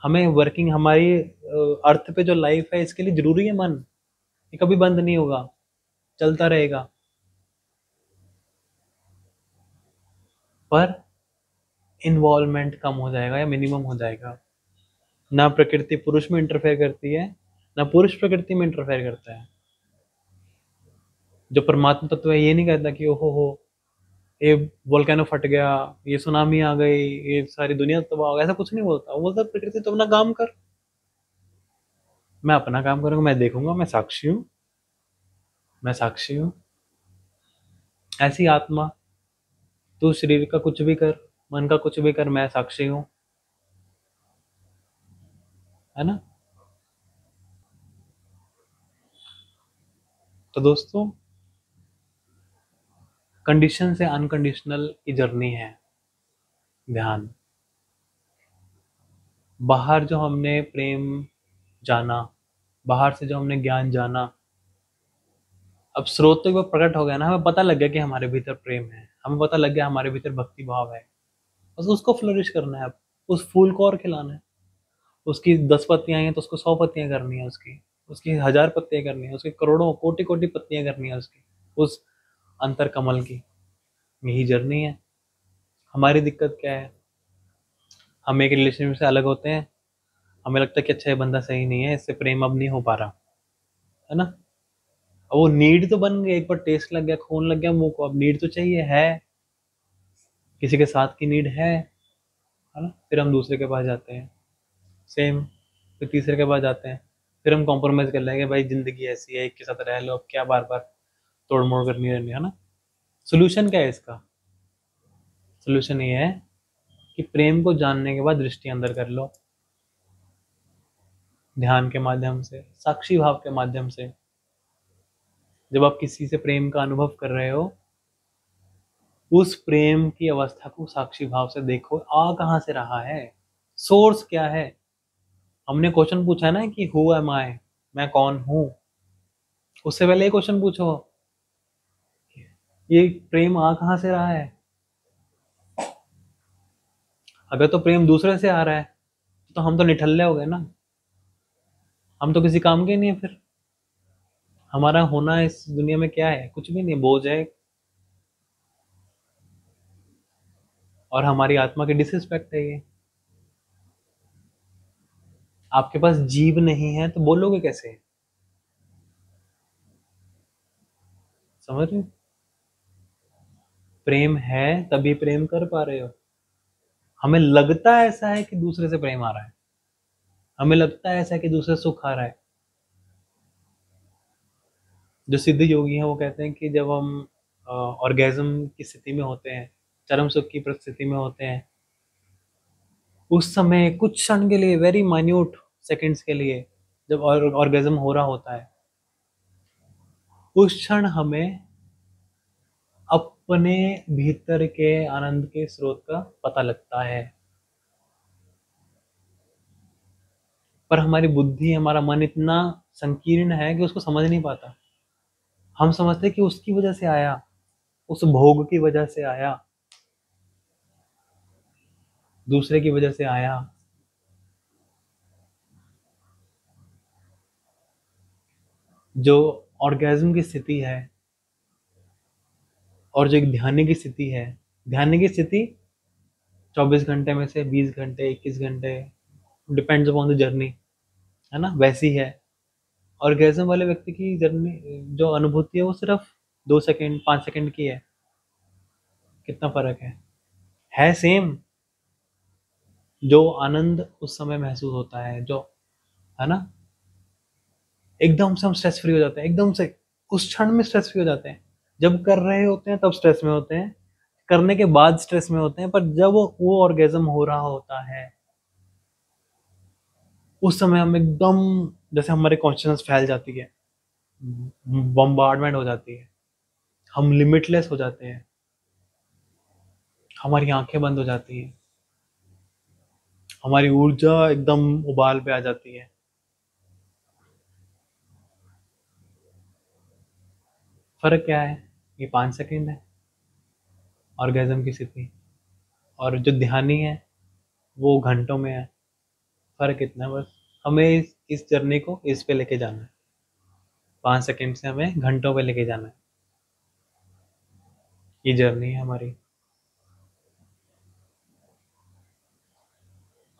हमें वर्किंग, हमारी अर्थ पे जो लाइफ है, इसके लिए जरूरी है मन। ये कभी बंद नहीं होगा, चलता रहेगा। पर इन्वॉल्वमेंट कम हो जाएगा या मिनिमम हो जाएगा। ना प्रकृति पुरुष में इंटरफेयर करती है, ना पुरुष प्रकृति में इंटरफेयर करता है। जो परमात्मा तत्व है ये नहीं कहता कि ओहो हो, ये वोल्केनो फट गया, ये सुनामी आ गई, ये सारी दुनिया तबाह हो गई, ऐसा कुछ नहीं बोलता। वो बोलता प्रकृति तो अपना काम कर, मैं अपना काम करूंगा, मैं देखूंगा, मैं साक्षी हूँ, मैं साक्षी हूँ। ऐसी आत्मा, तू शरीर का कुछ भी कर, मन का कुछ भी कर, मैं साक्षी हूँ, है ना। तो दोस्तों, कंडीशन से अनकंडीशनल की जर्नी है ध्यान। बाहर जो हमने प्रेम जाना, बाहर से जो हमने ज्ञान जाना, अब स्रोत तो एक बार प्रकट हो गया ना, हमें पता लग गया कि हमारे भीतर प्रेम है, हमें पता लग गया हमारे भीतर भक्ति भाव है। बस उसको फ्लोरिश करना है। अब उस फूल को और खिलाना है। उसकी 10 पत्तियां हैं तो उसको 100 पत्तियां करनी है, उसकी उसकी 1000 पत्तियां करनी है, उसकी करोड़ों कोटि कोटि पत्तियां करनी है उसकी, उस अंतर कमल की। यही जर्नी है। हमारी दिक्कत क्या है? हम एक रिलेशनशिप से अलग होते हैं, हमें लगता है कि अच्छा ये बंदा सही नहीं है, इससे प्रेम अब नहीं हो पा रहा, है ना। अब वो नीड तो बन गया, एक बार टेस्ट लग गया, खून लग गया मुंह को, अब नीड तो चाहिए है, किसी के साथ की नीड है ना। फिर हम दूसरे के पास जाते हैं, सेम। फिर तीसरे के पास जाते हैं, फिर हम कॉम्प्रोमाइज कर लेंगे, भाई जिंदगी ऐसी है, एक के साथ रह लो, अब क्या बार बार तोड़ मोड़ करनी रहनी, है ना। सोल्यूशन क्या है इसका? सोल्यूशन ये है कि प्रेम को जानने के बाद दृष्टि अंदर कर लो, ध्यान के माध्यम से, साक्षी भाव के माध्यम से। जब आप किसी से प्रेम का अनुभव कर रहे हो, उस प्रेम की अवस्था को साक्षी भाव से देखो, आ कहाँ से रहा है, सोर्स क्या है। हमने क्वेश्चन पूछा है ना कि हु एम आई, मैं कौन हूं, उससे पहले ये क्वेश्चन पूछो, ये प्रेम आ कहाँ से रहा है। अगर तो प्रेम दूसरे से आ रहा है तो हम तो निठल्ले हो गए ना, हम तो किसी काम के नहीं है फिर। हमारा होना इस दुनिया में क्या है, कुछ भी नहीं, बोझ है, और हमारी आत्मा की डिसरिस्पेक्ट है ये। आपके पास जीव नहीं है तो बोलोगे कैसे, समझ रहे हो? प्रेम है तभी प्रेम कर पा रहे हो। हमें लगता है ऐसा है कि दूसरे से प्रेम आ रहा है, हमें लगता है ऐसा है कि दूसरे से सुख आ रहा है। जो सिद्ध योगी हैं वो कहते हैं कि जब हम ऑर्गेज्म की स्थिति में होते हैं, चरम सुख की परिस्थिति में होते हैं, उस समय कुछ क्षण के लिए, वेरी माइन्यूट सेकंड्स के लिए, जब ऑर्गेज्म हो रहा होता है, उस क्षण हमें अपने भीतर के आनंद के स्रोत का पता लगता है। पर हमारी बुद्धि, हमारा मन इतना संकीर्ण है कि उसको समझ नहीं पाता। हम समझते कि उसकी वजह से आया, उस भोग की वजह से आया, दूसरे की वजह से आया। जो ऑर्गेज्म की स्थिति है और जो एक ध्यान की स्थिति है, ध्यान की स्थिति 24 घंटे में से 20 घंटे, 21 घंटे, डिपेंड्स अपॉन द जर्नी, है ना, वैसी है। ऑर्गेज्म वाले व्यक्ति की जर्नी, जो अनुभूति है, वो सिर्फ 2 सेकंड, 5 सेकंड की है। कितना फर्क है सेम। जो आनंद उस समय महसूस होता है, जो, है ना, एकदम से हम स्ट्रेस फ्री हो जाते हैं, एकदम से उस क्षण में स्ट्रेस फ्री हो जाते हैं। जब कर रहे होते हैं तब स्ट्रेस में होते हैं, करने के बाद स्ट्रेस में होते हैं, पर जब वो ऑर्गेज्म हो रहा होता है, उस समय हम एकदम, जैसे हमारे कॉन्शियसनेस फैल जाती है, बम्बार्डमेंट हो जाती है, हम लिमिटलेस हो जाते हैं, हमारी आंखें बंद हो जाती हैं, हमारी ऊर्जा एकदम उबाल पे आ जाती है। फर्क क्या है, ये 5 सेकंड है ऑर्गेज्म की स्थिति, और जो ध्यानी है वो घंटों में है। फर्क इतना है बस, हमें इस जर्नी को इस पे लेके जाना है, 5 सेकंड से हमें घंटों पे लेके जाना है। ये जर्नी है हमारी।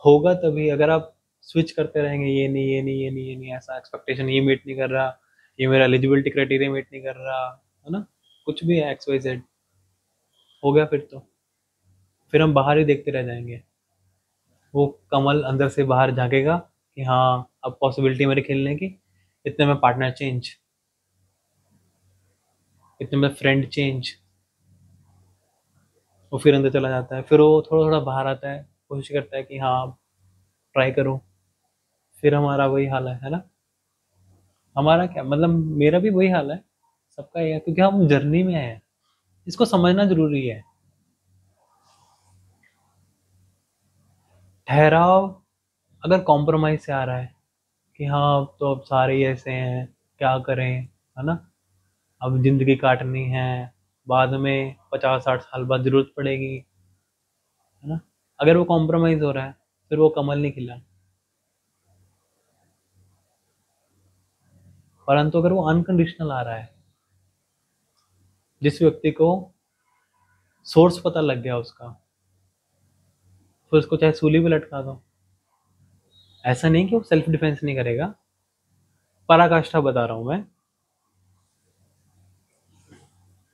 होगा तभी अगर आप स्विच करते रहेंगे, ये नहीं, ये नहीं, ये नहीं, ये नहीं, ऐसा एक्सपेक्टेशन ये मीट नहीं कर रहा, ये मेरा एलिजिबिलिटी क्राइटेरिया मीट नहीं कर रहा, है ना, कुछ भी है, एक्स वाई जेड, हो गया फिर हम बाहर ही देखते रह जाएंगे। वो कमल अंदर से बाहर झांकेगा कि हाँ, अब पॉसिबिलिटी मेरे खेलने की, इतने में पार्टनर चेंज, इतने में फ्रेंड चेंज। वो फिर अंदर चला जाता है, फिर वो थोड़ा थोड़ा बाहर आता है, कोशिश करता है कि हाँ ट्राई करूँ, फिर हमारा वही हाल है ना। हमारा क्या मतलब, मेरा भी वही हाल है, सबका ही है, क्योंकि हम जर्नी में हैं। इसको समझना जरूरी है। ठहराव अगर कॉम्प्रोमाइज से आ रहा है कि हाँ अब तो, अब सारे ही ऐसे हैं, क्या करें, है ना, अब जिंदगी काटनी है, बाद में 50-60 साल बाद जरूरत पड़ेगी, है ना, अगर वो कॉम्प्रोमाइज हो रहा है, फिर वो कमल नहीं खिला। परंतु अगर वो अनकंडीशनल आ रहा है, जिस व्यक्ति को सोर्स पता लग गया उसका, फिर उसको चाहे सूली पे लटका दो, ऐसा नहीं कि वो सेल्फ डिफेंस नहीं करेगा, पराकाष्ठा बता रहा हूं मैं,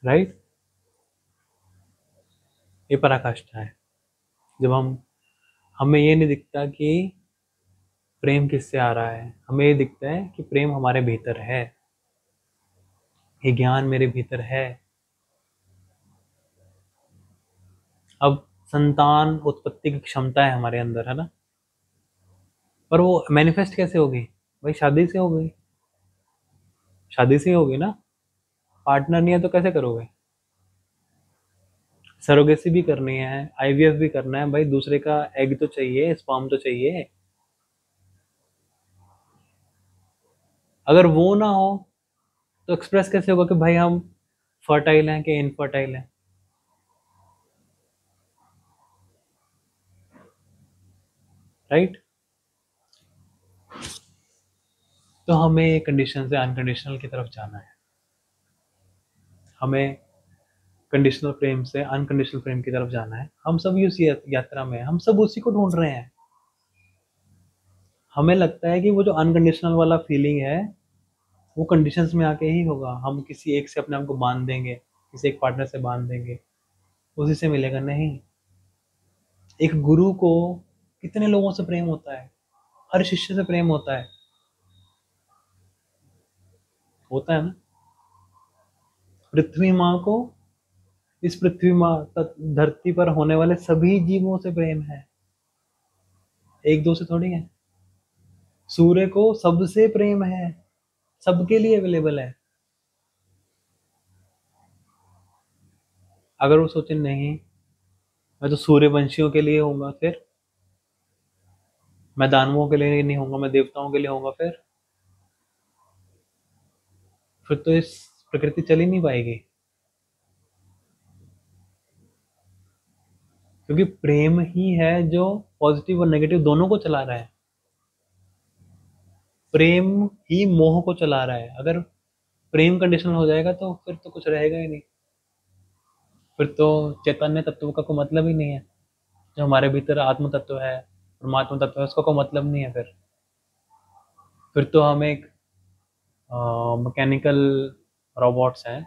राइट। ये पराकाष्ठा है। जब हमें ये नहीं दिखता कि प्रेम किससे आ रहा है, हमें ये दिखता है कि प्रेम हमारे भीतर है, ये ज्ञान मेरे भीतर है। अब संतान उत्पत्ति की क्षमता है हमारे अंदर, है ना। पर वो मैनिफेस्ट कैसे होगी? भाई शादी से हो गई, शादी से ही होगी ना। पार्टनर नहीं है तो कैसे करोगे? सरोगेसी भी करनी है, आईवीएफ भी करना है, भाई दूसरे का एग तो चाहिए, स्पर्म तो चाहिए। अगर वो ना हो तो एक्सप्रेस कैसे होगा कि भाई हम फर्टाइल हैं कि इनफर्टाइल हैं? राइट। तो हमें कंडीशन से अनकंडीशनल की तरफ जाना है, हमें कंडीशनल प्रेम से अनकंडीशनल प्रेम की तरफ जाना है। हम सब उस यात्रा में हैं, हम सब उसी को ढूंढ रहे हैं। हमें लगता है कि वो जो अनकंडीशनल वाला फीलिंग है वो कंडीशंस में आके ही होगा, हम किसी एक से अपने आप को बांध देंगे, किसी एक पार्टनर से बांध देंगे, उसी से मिलेगा नहीं। एक गुरु को कितने लोगों से प्रेम होता है, हर शिष्य से प्रेम होता है, होता है ना। पृथ्वी माँ को इस पृथ्वी माँ धरती पर होने वाले सभी जीवों से प्रेम है, एक दो से थोड़ी है। सूर्य को सबसे प्रेम है, सबके लिए अवेलेबल है। अगर वो सोचे नहीं मैं तो सूर्यवंशियों के लिए होऊंगा, फिर मैं दानवों के लिए नहीं होऊंगा, मैं देवताओं के लिए होऊंगा, फिर तो इस प्रकृति चल ही नहीं पाएगी। क्योंकि प्रेम ही है जो पॉजिटिव और नेगेटिव दोनों को चला रहा है। प्रेम ही मोह को चला रहा है। अगर प्रेम कंडीशनल हो जाएगा तो फिर तो कुछ रहेगा ही नहीं, फिर तो चैतन्य तत्व का कोई मतलब ही नहीं है। जो हमारे भीतर आत्म तत्व है, परमात्मा तत्व है, उसका कोई मतलब नहीं है। फिर तो हम एक मैकेनिकल रोबोट्स हैं,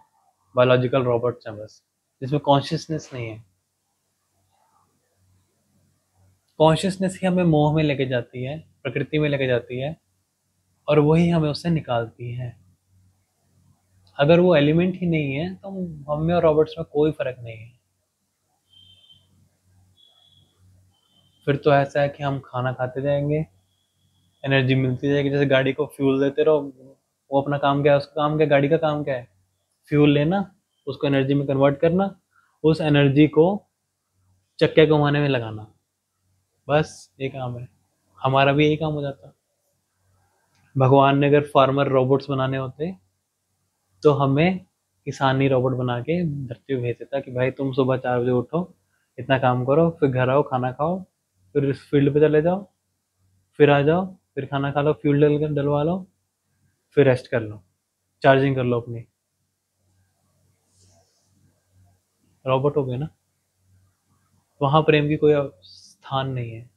बायोलॉजिकल रोबोट्स हैं बस, जिसमें कॉन्शियसनेस नहीं है। कॉन्शियसनेस ही हमें मोह में लेके जाती है, प्रकृति में लेके जाती है, और वही हमें उससे निकालती है। अगर वो एलिमेंट ही नहीं है तो हम में और रॉबर्ट्स में कोई फर्क नहीं है। फिर तो ऐसा है कि हम खाना खाते जाएंगे, एनर्जी मिलती जाएगी, जैसे गाड़ी को फ्यूल देते रहो। वो अपना काम क्या है, उसका काम क्या है, गाड़ी का काम क्या है? फ्यूल लेना, उसको एनर्जी में कन्वर्ट करना, उस एनर्जी को चक्के घुमाने में लगाना, बस ये काम है। हमारा भी यही काम हो जाता। भगवान ने अगर फार्मर रोबोट्स बनाने होते तो हमें किसानी रोबोट बना के धरती पे भेज देता कि भाई तुम सुबह 4 बजे उठो, इतना काम करो, फिर घर आओ, खाना खाओ, फिर इस फील्ड पे चले जाओ, फिर आ जाओ, फिर खाना खा लो, फ्यूल डलवा लो, फिर रेस्ट कर लो, चार्जिंग कर लो अपनी। रोबोट हो गए ना। वहां प्रेम की कोई स्थान नहीं है।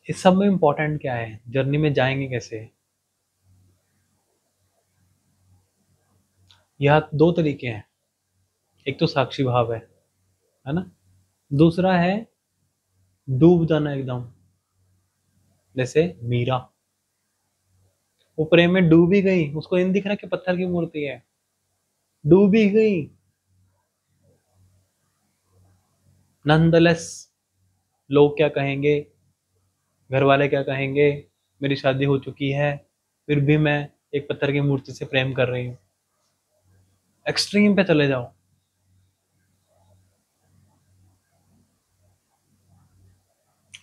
इस सब में इम्पोर्टेंट क्या है, जर्नी में जाएंगे कैसे? यह दो तरीके हैं। एक तो साक्षी भाव है ना। दूसरा है डूब जाना एकदम, जैसे मीरा, वो प्रेम में डूब ही गई, उसको इन दिख रहा कि पत्थर की मूर्ति है, डूब ही गई। नंदलेस लोग क्या कहेंगे, घर वाले क्या कहेंगे, मेरी शादी हो चुकी है, फिर भी मैं एक पत्थर की मूर्ति से प्रेम कर रही हूँ। एक्सट्रीम पे चले जाओ।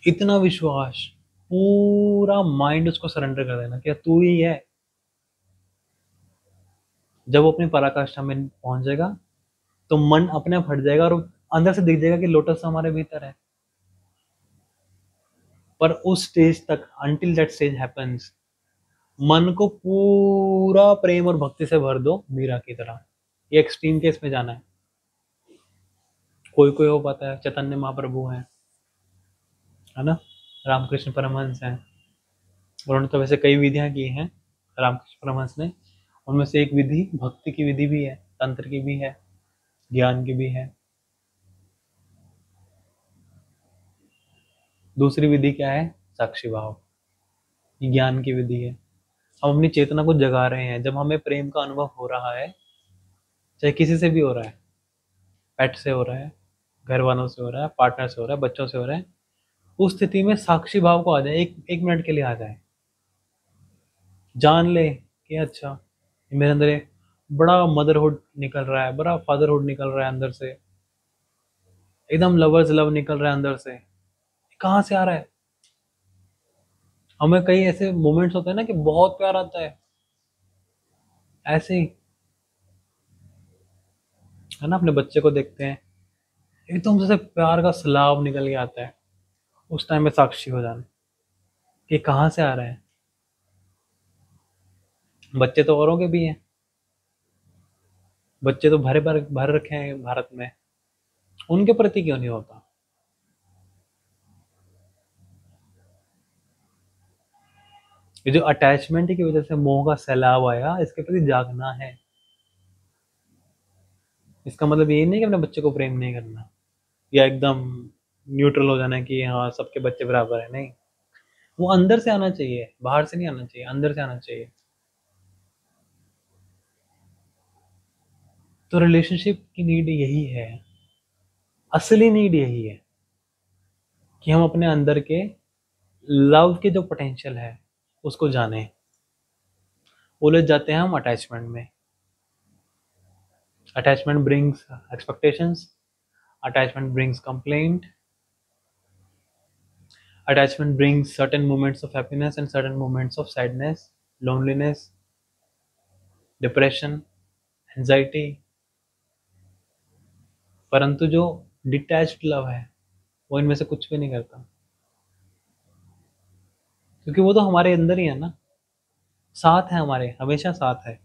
इतना विश्वास, पूरा माइंड उसको सरेंडर कर देना कि तू ही है। जब वो अपनी पराकाष्ठा में पहुंच जाएगा तो मन अपने आप हट जाएगा और अंदर से दिख जाएगा कि लोटस हमारे भीतर है। पर उस स्टेज तक, अंटिल दैट स्टेज हैपेंस, मन को पूरा प्रेम और भक्ति से भर दो मीरा की तरह। ये एक्सट्रीम केस में जाना है। कोई कोई हो पाता है, चैतन्य महाप्रभु है ना, रामकृष्ण परमहंस हैं। उन्होंने तो वैसे कई विधियां की हैं रामकृष्ण परमहंस ने। उनमें से एक विधि भक्ति की विधि भी है, तंत्र की भी है, ज्ञान की भी है। दूसरी विधि क्या है? साक्षी भाव। ये ज्ञान की विधि है। हम अपनी चेतना को जगा रहे हैं। जब हमें प्रेम का अनुभव हो रहा है चाहे किसी से भी हो रहा है, पेट से हो रहा है, घर वालों से हो रहा है, पार्टनर से हो रहा है, बच्चों से हो रहा है, उस स्थिति में साक्षी भाव को आ जाए, एक एक मिनट के लिए आ जाए, जान ले कि अच्छा ये मेरे अंदर एक बड़ा मदरहुड निकल रहा है, बड़ा फादरहुड निकल रहा है अंदर से, एकदम लवर्स लव निकल रहा है अंदर से, कहाँ से आ रहा है। हमें कई ऐसे मोमेंट्स होते हैं ना कि बहुत प्यार आता है, ऐसे ही, है ना, अपने बच्चे को देखते हैं, एकदम जैसे प्यार का सैलाब निकल के आता है, उस टाइम में साक्षी हो जाना कि कहाँ से आ रहा है। बच्चे तो औरों के भी हैं, बच्चे तो भरे भर भर रखे हैं भारत में, उनके प्रति क्यों नहीं होता। ये जो अटैचमेंट की वजह से मोह का सैलाब आया, इसके प्रति जागना है। इसका मतलब ये नहीं कि अपने बच्चे को प्रेम नहीं करना या एकदम न्यूट्रल हो जाना है कि हाँ सबके बच्चे बराबर है, नहीं। वो अंदर से आना चाहिए, बाहर से नहीं आना चाहिए, अंदर से आना चाहिए। तो रिलेशनशिप की नीड यही है, असली नीड यही है कि हम अपने अंदर के लव के जो पोटेंशियल है उसको जाने। उलझ जाते हैं हम अटैचमेंट में। Attachment brings expectations, attachment brings complaint, attachment brings certain moments of happiness and certain moments of sadness, loneliness, depression, anxiety। परंतु जो डिटैच्ड लव है वो इनमें से कुछ भी नहीं करता, क्योंकि वो तो हमारे अंदर ही है ना, साथ है हमारे, हमेशा साथ है,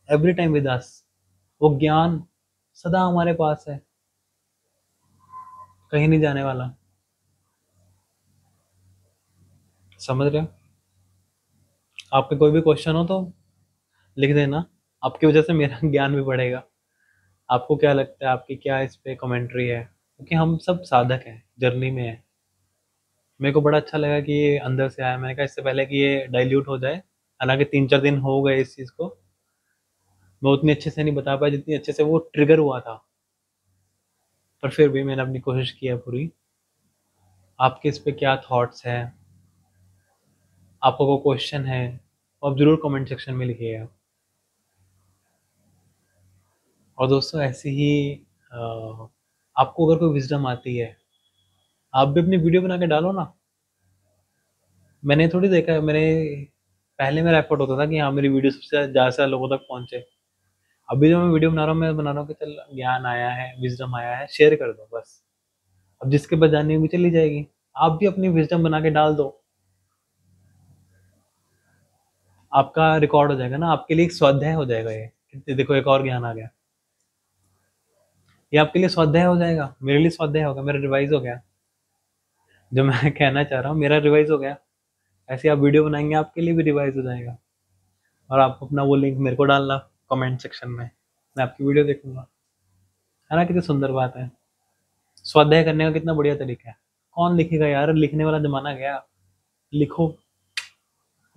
एवरी टाइम विद अस। वो ज्ञान सदा हमारे पास है, कहीं नहीं जाने वाला। समझ रहे हो। आपके कोई भी क्वेश्चन हो तो लिख देना, आपकी वजह से मेरा ज्ञान भी बढ़ेगा। आपको क्या लगता है, आपकी क्या इस पे कमेंट्री है, क्योंकि हम सब साधक हैं, जर्नी में है। मेरे को बड़ा अच्छा लगा कि ये अंदर से आया, मैंने कहा इससे पहले कि ये डाइल्यूट हो जाए, हालांकि 3-4 दिन हो गए इस चीज़ को, मैं उतनी अच्छे से नहीं बता पाया जितनी अच्छे से वो ट्रिगर हुआ था, पर फिर भी मैंने अपनी कोशिश की है पूरी। आपके इस पे क्या थॉट्स हैं, आपको कोई क्वेश्चन है तो आप ज़रूर कमेंट सेक्शन में लिखिएगा। और दोस्तों ऐसे ही अ, आपको अगर कोई विजडम आती है, आप भी अपनी वीडियो बना के डालो ना। मैंने थोड़ी देखा है, मैंने पहले मेरा एफर्ट होता था कि हाँ मेरी वीडियो सबसे ज़्यादा से ज़्यादा लोगों तक पहुँचे। अभी जो मैं वीडियो बना रहा हूँ, मैं बना रहा हूँ कि चल ज्ञान आया है, विजडम आया है, शेयर कर दो बस। अब जिसके पास जानी होगी चली जाएगी, आप भी अपनी विजडम बना के डाल दो, आपका रिकॉर्ड हो जाएगा ना, आपके लिए एक स्वाध्याय हो जाएगा ये कि देखो एक और ज्ञान आ गया। ये आपके लिए स्वाध्याय हो जाएगा, मेरे लिए स्वाध्याय होगा, मेरा रिवाइज हो गया। जो मैं कहना चाह रहा हूँ मेरा रिवाइज हो गया। ऐसे आप वीडियो बनाएंगे आपके लिए भी रिवाइज हो जाएगा। और आप अपना वो लिंक मेरे को डालना कमेंट सेक्शन में, मैं आपकी वीडियो देखूंगा। है ना, कितनी सुंदर बात है। स्वाध्याय करने का कितना बढ़िया तरीका है। कौन लिखेगा यार, लिखने वाला जमाना गया। लिखो,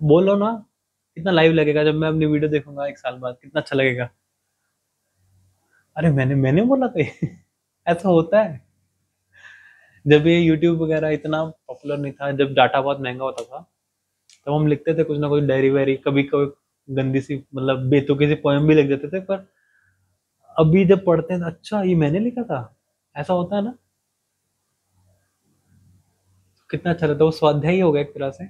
बोलो ना। कितना लाइव लगेगा जब मैं अपनी वीडियो देखूंगा 1 साल बाद, कितना अच्छा लगेगा। अरे मैंने बोला था ये। ऐसा होता है। जब ये यूट्यूब वगैरह इतना पॉपुलर नहीं था, जब डाटा बहुत महंगा होता था, तब हम लिखते थे कुछ ना कुछ डायरी वायरी, कभी कभी गंदी सी मतलब बेतुकी सी पोएम भी लिख देते थे। पर अभी जब पढ़ते हैं तो अच्छा ये मैंने लिखा था, ऐसा होता है ना। कितना अच्छा लगता है, वो स्वाध्याय ही हो गया एक तरह से।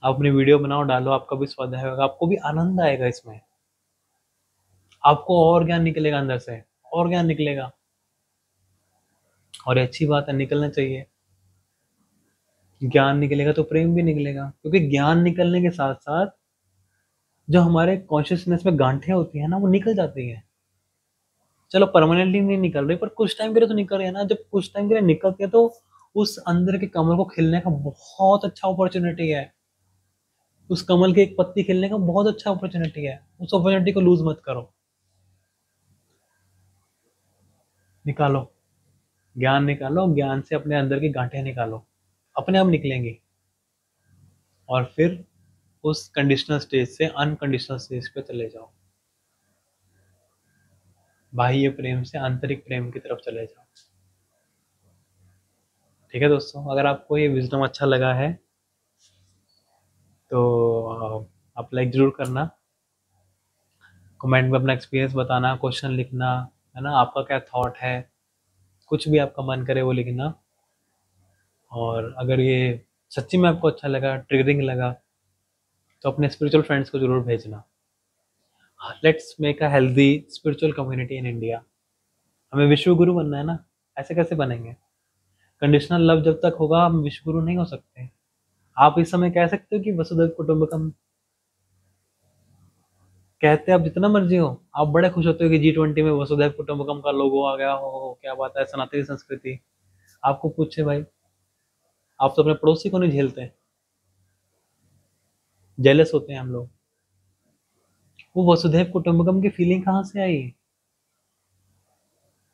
आप अपनी वीडियो बनाओ डालो, आपका भी स्वाध्याय होगा, आपको भी आनंद आएगा इसमें, आपको और ज्ञान निकलेगा अंदर से, और ज्ञान निकलेगा। और ये अच्छी बात है, निकलना चाहिए। ज्ञान निकलेगा तो प्रेम भी निकलेगा, क्योंकि ज्ञान निकलने के साथ साथ जो हमारे कॉन्शियसनेस में गांठें होती है ना वो निकल जाती हैं। चलो परमानेंटली नहीं निकल रही, पर कुछ टाइम के लिए तो निकल रही है ना। जब कुछ टाइम के लिए निकलती है तो उस अंदर के कमल को खिलने का बहुत अच्छा अपॉर्चुनिटी है। उस कमल की एक पत्ती खिलने का बहुत अच्छा अपॉर्चुनिटी है। उस अपॉर्चुनिटी को लूज मत करो, निकालो। ज्ञान निकालो, ज्ञान से अपने अंदर की गांठें निकालो, अपने आप निकलेंगी। और फिर उस कंडीशनल स्टेज से अनकंडीशनल स्टेज पे चले जाओ। बाह्य प्रेम से आंतरिक प्रेम की तरफ चले जाओ। ठीक है दोस्तों, अगर आपको ये विजडम अच्छा लगा है तो आप लाइक जरूर करना, कमेंट में अपना एक्सपीरियंस बताना, क्वेश्चन लिखना, है ना, आपका क्या थॉट है, कुछ भी आपका मन करे वो लिखना। और अगर ये सच्ची में आपको अच्छा लगा, ट्रिगरिंग लगा, तो अपने स्पिरिचुअल फ्रेंड्स को जरूर भेजना। Let's make a healthy spiritual community in India. हमें विश्व गुरु बनना है ना, ऐसे कैसे बनेंगे? कंडीशनल लव जब तक होगा हम विश्व गुरु नहीं हो सकते। आप इस समय कह सकते हो कि वसुधैव कुटुंबकम, कहते आप जितना मर्जी हो, आप बड़े खुश होते हो कि G20 में वसुधैव कुटुंबकम का लोगो आ गया हो, क्या बात है, सनातनी संस्कृति। आपको पूछे भाई, आप तो अपने पड़ोसी को नहीं झेलते, जेलस होते हैं हम लोग। वो वसुधैव कुटुंबकम की फीलिंग कहाँ से आई?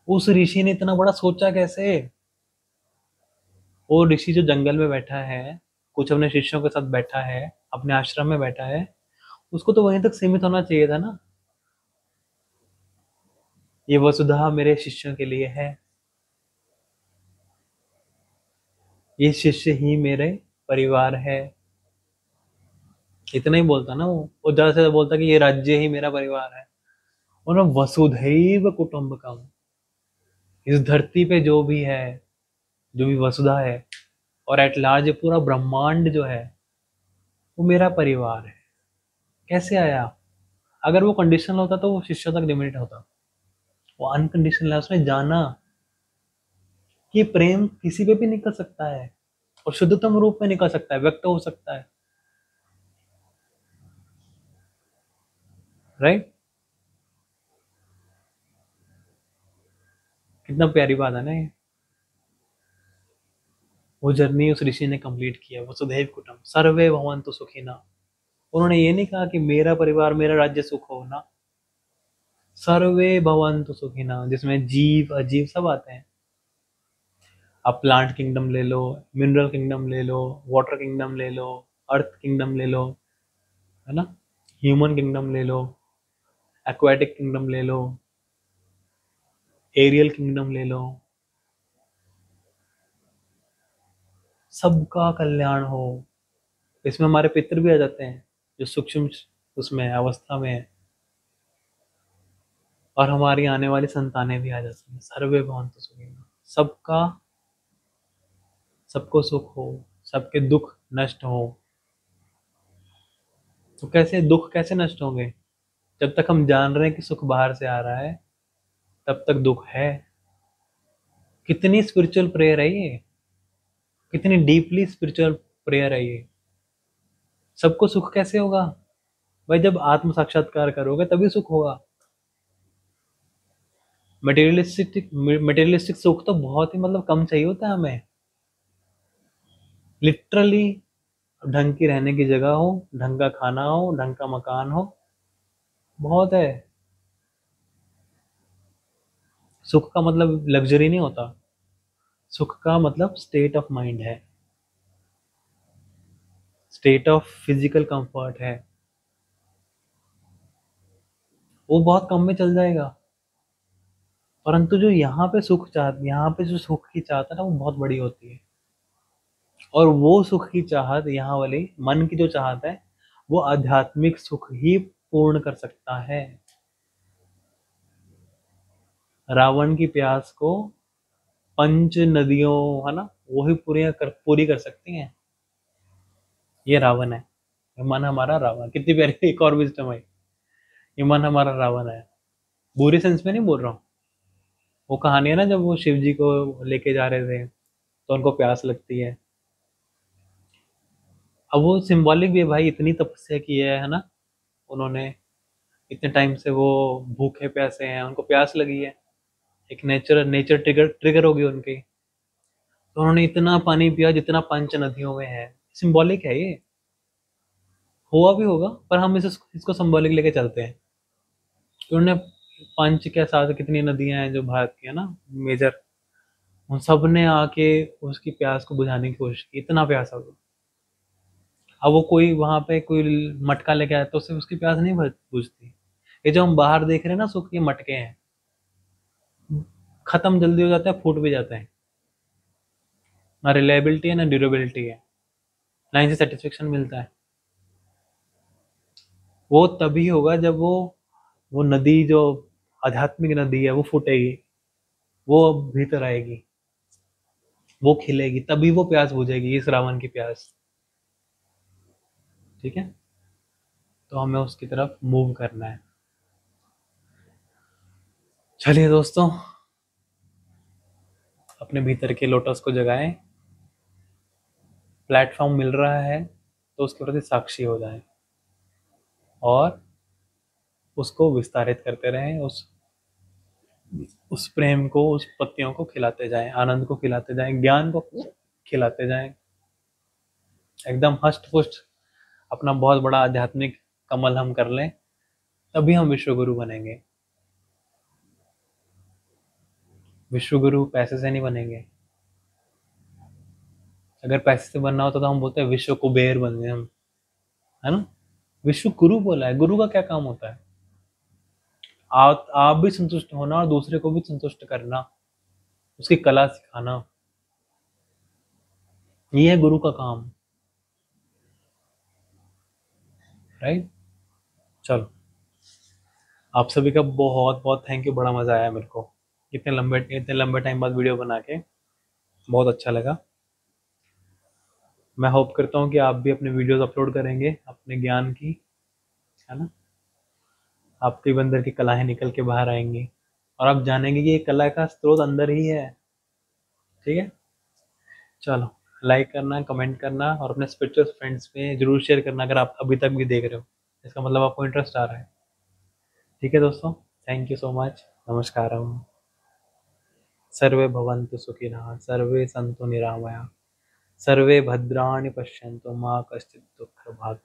उस ऋषि ने इतना बड़ा सोचा कैसे? वो ऋषि जो जंगल में बैठा है, कुछ अपने शिष्यों के साथ बैठा है, अपने आश्रम में बैठा है, उसको तो वहीं तक सीमित होना चाहिए था ना। ये वसुधा मेरे शिष्यों के लिए है, ये शिष्य ही मेरे परिवार है, इतना ही बोलता ना वो ज्यादा से ज्यादा बोलता कि ये राज्य ही मेरा परिवार है। और ना वसुधैव कुटुंबकम, इस धरती पे जो भी है, जो भी वसुधा है, और एट लार्ज पूरा ब्रह्मांड जो है, वो मेरा परिवार है। कैसे आया? अगर वो कंडीशनल होता तो वो शिष्यों तक लिमिटेड होता। वो अनकंडीशनल है, उसने जाना कि प्रेम किसी पे भी निकल सकता है, और शुद्धतम रूप में निकल सकता है, व्यक्त हो सकता है। राइट? कितना प्यारी बात है ना ये। वो जर्नी उस ऋषि ने कंप्लीट किया, वसुधैव कुटुंब सर्वे भवन्तु सुखिनः। उन्होंने ये नहीं कहा कि मेरा परिवार मेरा राज्य सुख हो ना, सर्वे भवन्तु सुखिनः, जिसमें जीव अजीव सब आते हैं। आप प्लांट किंगडम ले लो, मिनरल किंगडम ले लो, वाटर किंगडम ले लो, अर्थ किंगडम ले लो, है ना, ह्यूमन किंगडम ले लो, एक्वाटिक किंगडम ले लो, एरियल किंगडम ले लो, सबका कल्याण हो। इसमें हमारे पितृ भी आ जाते हैं जो सूक्ष्म उसमें अवस्था में है, और हमारी आने वाली संतानें भी आ जाती हैं। सर्वे भवन्तु सुखिनः, सबका, सबको सुख हो, सबके दुख नष्ट हो। तो कैसे दुख कैसे नष्ट होंगे? जब तक हम जान रहे हैं कि सुख बाहर से आ रहा है, तब तक दुख है। कितनी स्पिरिचुअल प्रेयर है ये, कितनी डीपली स्पिरिचुअल प्रेयर है ये। सबको सुख कैसे होगा भाई? जब आत्म साक्षात्कार करोगे तभी सुख होगा। मटेरियलिस्टिक सुख तो बहुत ही मतलब कम चाहिए होता है हमें। लिटरली ढंग की रहने की जगह हो, ढंग का खाना हो, ढंग का मकान हो, बहुत है। सुख का मतलब लग्जरी नहीं होता, सुख का मतलब स्टेट ऑफ माइंड है, स्टेट ऑफ फिजिकल कंफर्ट है। वो बहुत कम में चल जाएगा, परंतु जो यहाँ पे सुख चाहत, यहाँ पे जो सुख की चाहत है ना, वो बहुत बड़ी होती है। और वो सुख की चाहत, यहाँ वाली मन की जो चाहत है, वो आध्यात्मिक सुख ही पूर्ण कर सकता है। रावण की प्यास को पंच नदियों, है ना, वो ही पूरी कर सकती हैं। ये रावण है, ये मन हमारा रावण। कितनी प्यारी एक और विजडम है, ये मन हमारा रावण है। बुरे सेंस में नहीं बोल रहा हूँ। वो कहानी है ना, जब वो शिव जी को लेके जा रहे थे तो उनको प्यास लगती है। अब वो सिंबॉलिक भी है भाई, इतनी तपस्या की है ना उन्होंने, इतने टाइम से वो भूखे प्यासे हैं, उनको प्यास लगी है, एक नेचर ट्रिगर ट्रिगर होगी उनकी, तो उन्होंने इतना पानी पिया जितना पंच नदियों में है। सिंबॉलिक है ये, हुआ भी होगा, पर हम इसको सिंबॉलिक लेके चलते हैं। तो उन्होंने पंच के साथ कितनी नदियां हैं जो भारत की है ना, मेजर, उन सब ने आके उसकी प्यास को बुझाने की कोशिश की, इतना प्यासा हो। अब वो कोई वहां पे कोई मटका लेके आया तो उससे उसकी प्यास नहीं बुझती। ये जो हम बाहर देख रहे हैं ना सुख, ये मटके हैं, खत्म जल्दी हो जाता है, फूट भी जाता है। ना रिलायबिलिटी है ना ड्यूरेबिलिटी है, ना इनसे सेटिस्फेक्शन मिलता है। वो तभी होगा जब वो नदी जो आध्यात्मिक नदी है वो फूटेगी, वो भीतर आएगी, वो खिलेगी, तभी वो प्यास बुझेगी, इस रावण की प्यास। ठीक है, तो हमें उसकी तरफ मूव करना है। चलिए दोस्तों, अपने भीतर के लोटस को जगाएं। प्लेटफॉर्म मिल रहा है तो उसके प्रति साक्षी हो जाएं और उसको विस्तारित करते रहें। उस प्रेम को, उस पत्तियों को खिलाते जाएं, आनंद को खिलाते जाएं, ज्ञान को खिलाते जाएं। एकदम हष्ट पुष्ट अपना बहुत बड़ा आध्यात्मिक कमल हम कर लें, तभी हम विश्व गुरु बनेंगे। विश्व गुरु पैसे से नहीं बनेंगे। अगर पैसे से बनना होता तो हम बोलते हैं विश्व कुबेर बन गए हम, है ना। विश्व गुरु बोला है, गुरु का क्या काम होता है? आप भी संतुष्ट होना और दूसरे को भी संतुष्ट करना, उसकी कला सिखाना, ये है गुरु का काम। राइट। चलो, आप सभी का बहुत बहुत थैंक यू, बड़ा मजा आया मेरे को इतने लंबे टाइम बाद वीडियो बना के, बहुत अच्छा लगा। मैं होप करता हूँ कि आप भी अपने वीडियोस अपलोड करेंगे अपने ज्ञान की, है ना। आपके भी अंदर की कलाएं निकल के बाहर आएंगी और आप जानेंगे कि ये कला का स्रोत अंदर ही है। ठीक है, चलो, लाइक करना, कमेंट करना और अपने स्पिरिचुअल फ्रेंड्स में जरूर शेयर करना अगर आप अभी तक भी देख रहे हो, इसका मतलब आपको इंटरेस्ट आ रहा है। ठीक है दोस्तों, थैंक यू सो मच। नमस्कार। सर्वे भवन्तु सुखिनः, सर्वे सन्तु निरामया, सर्वे भद्राणि पश्यन्तु मा कश्चित् दुःखभाग्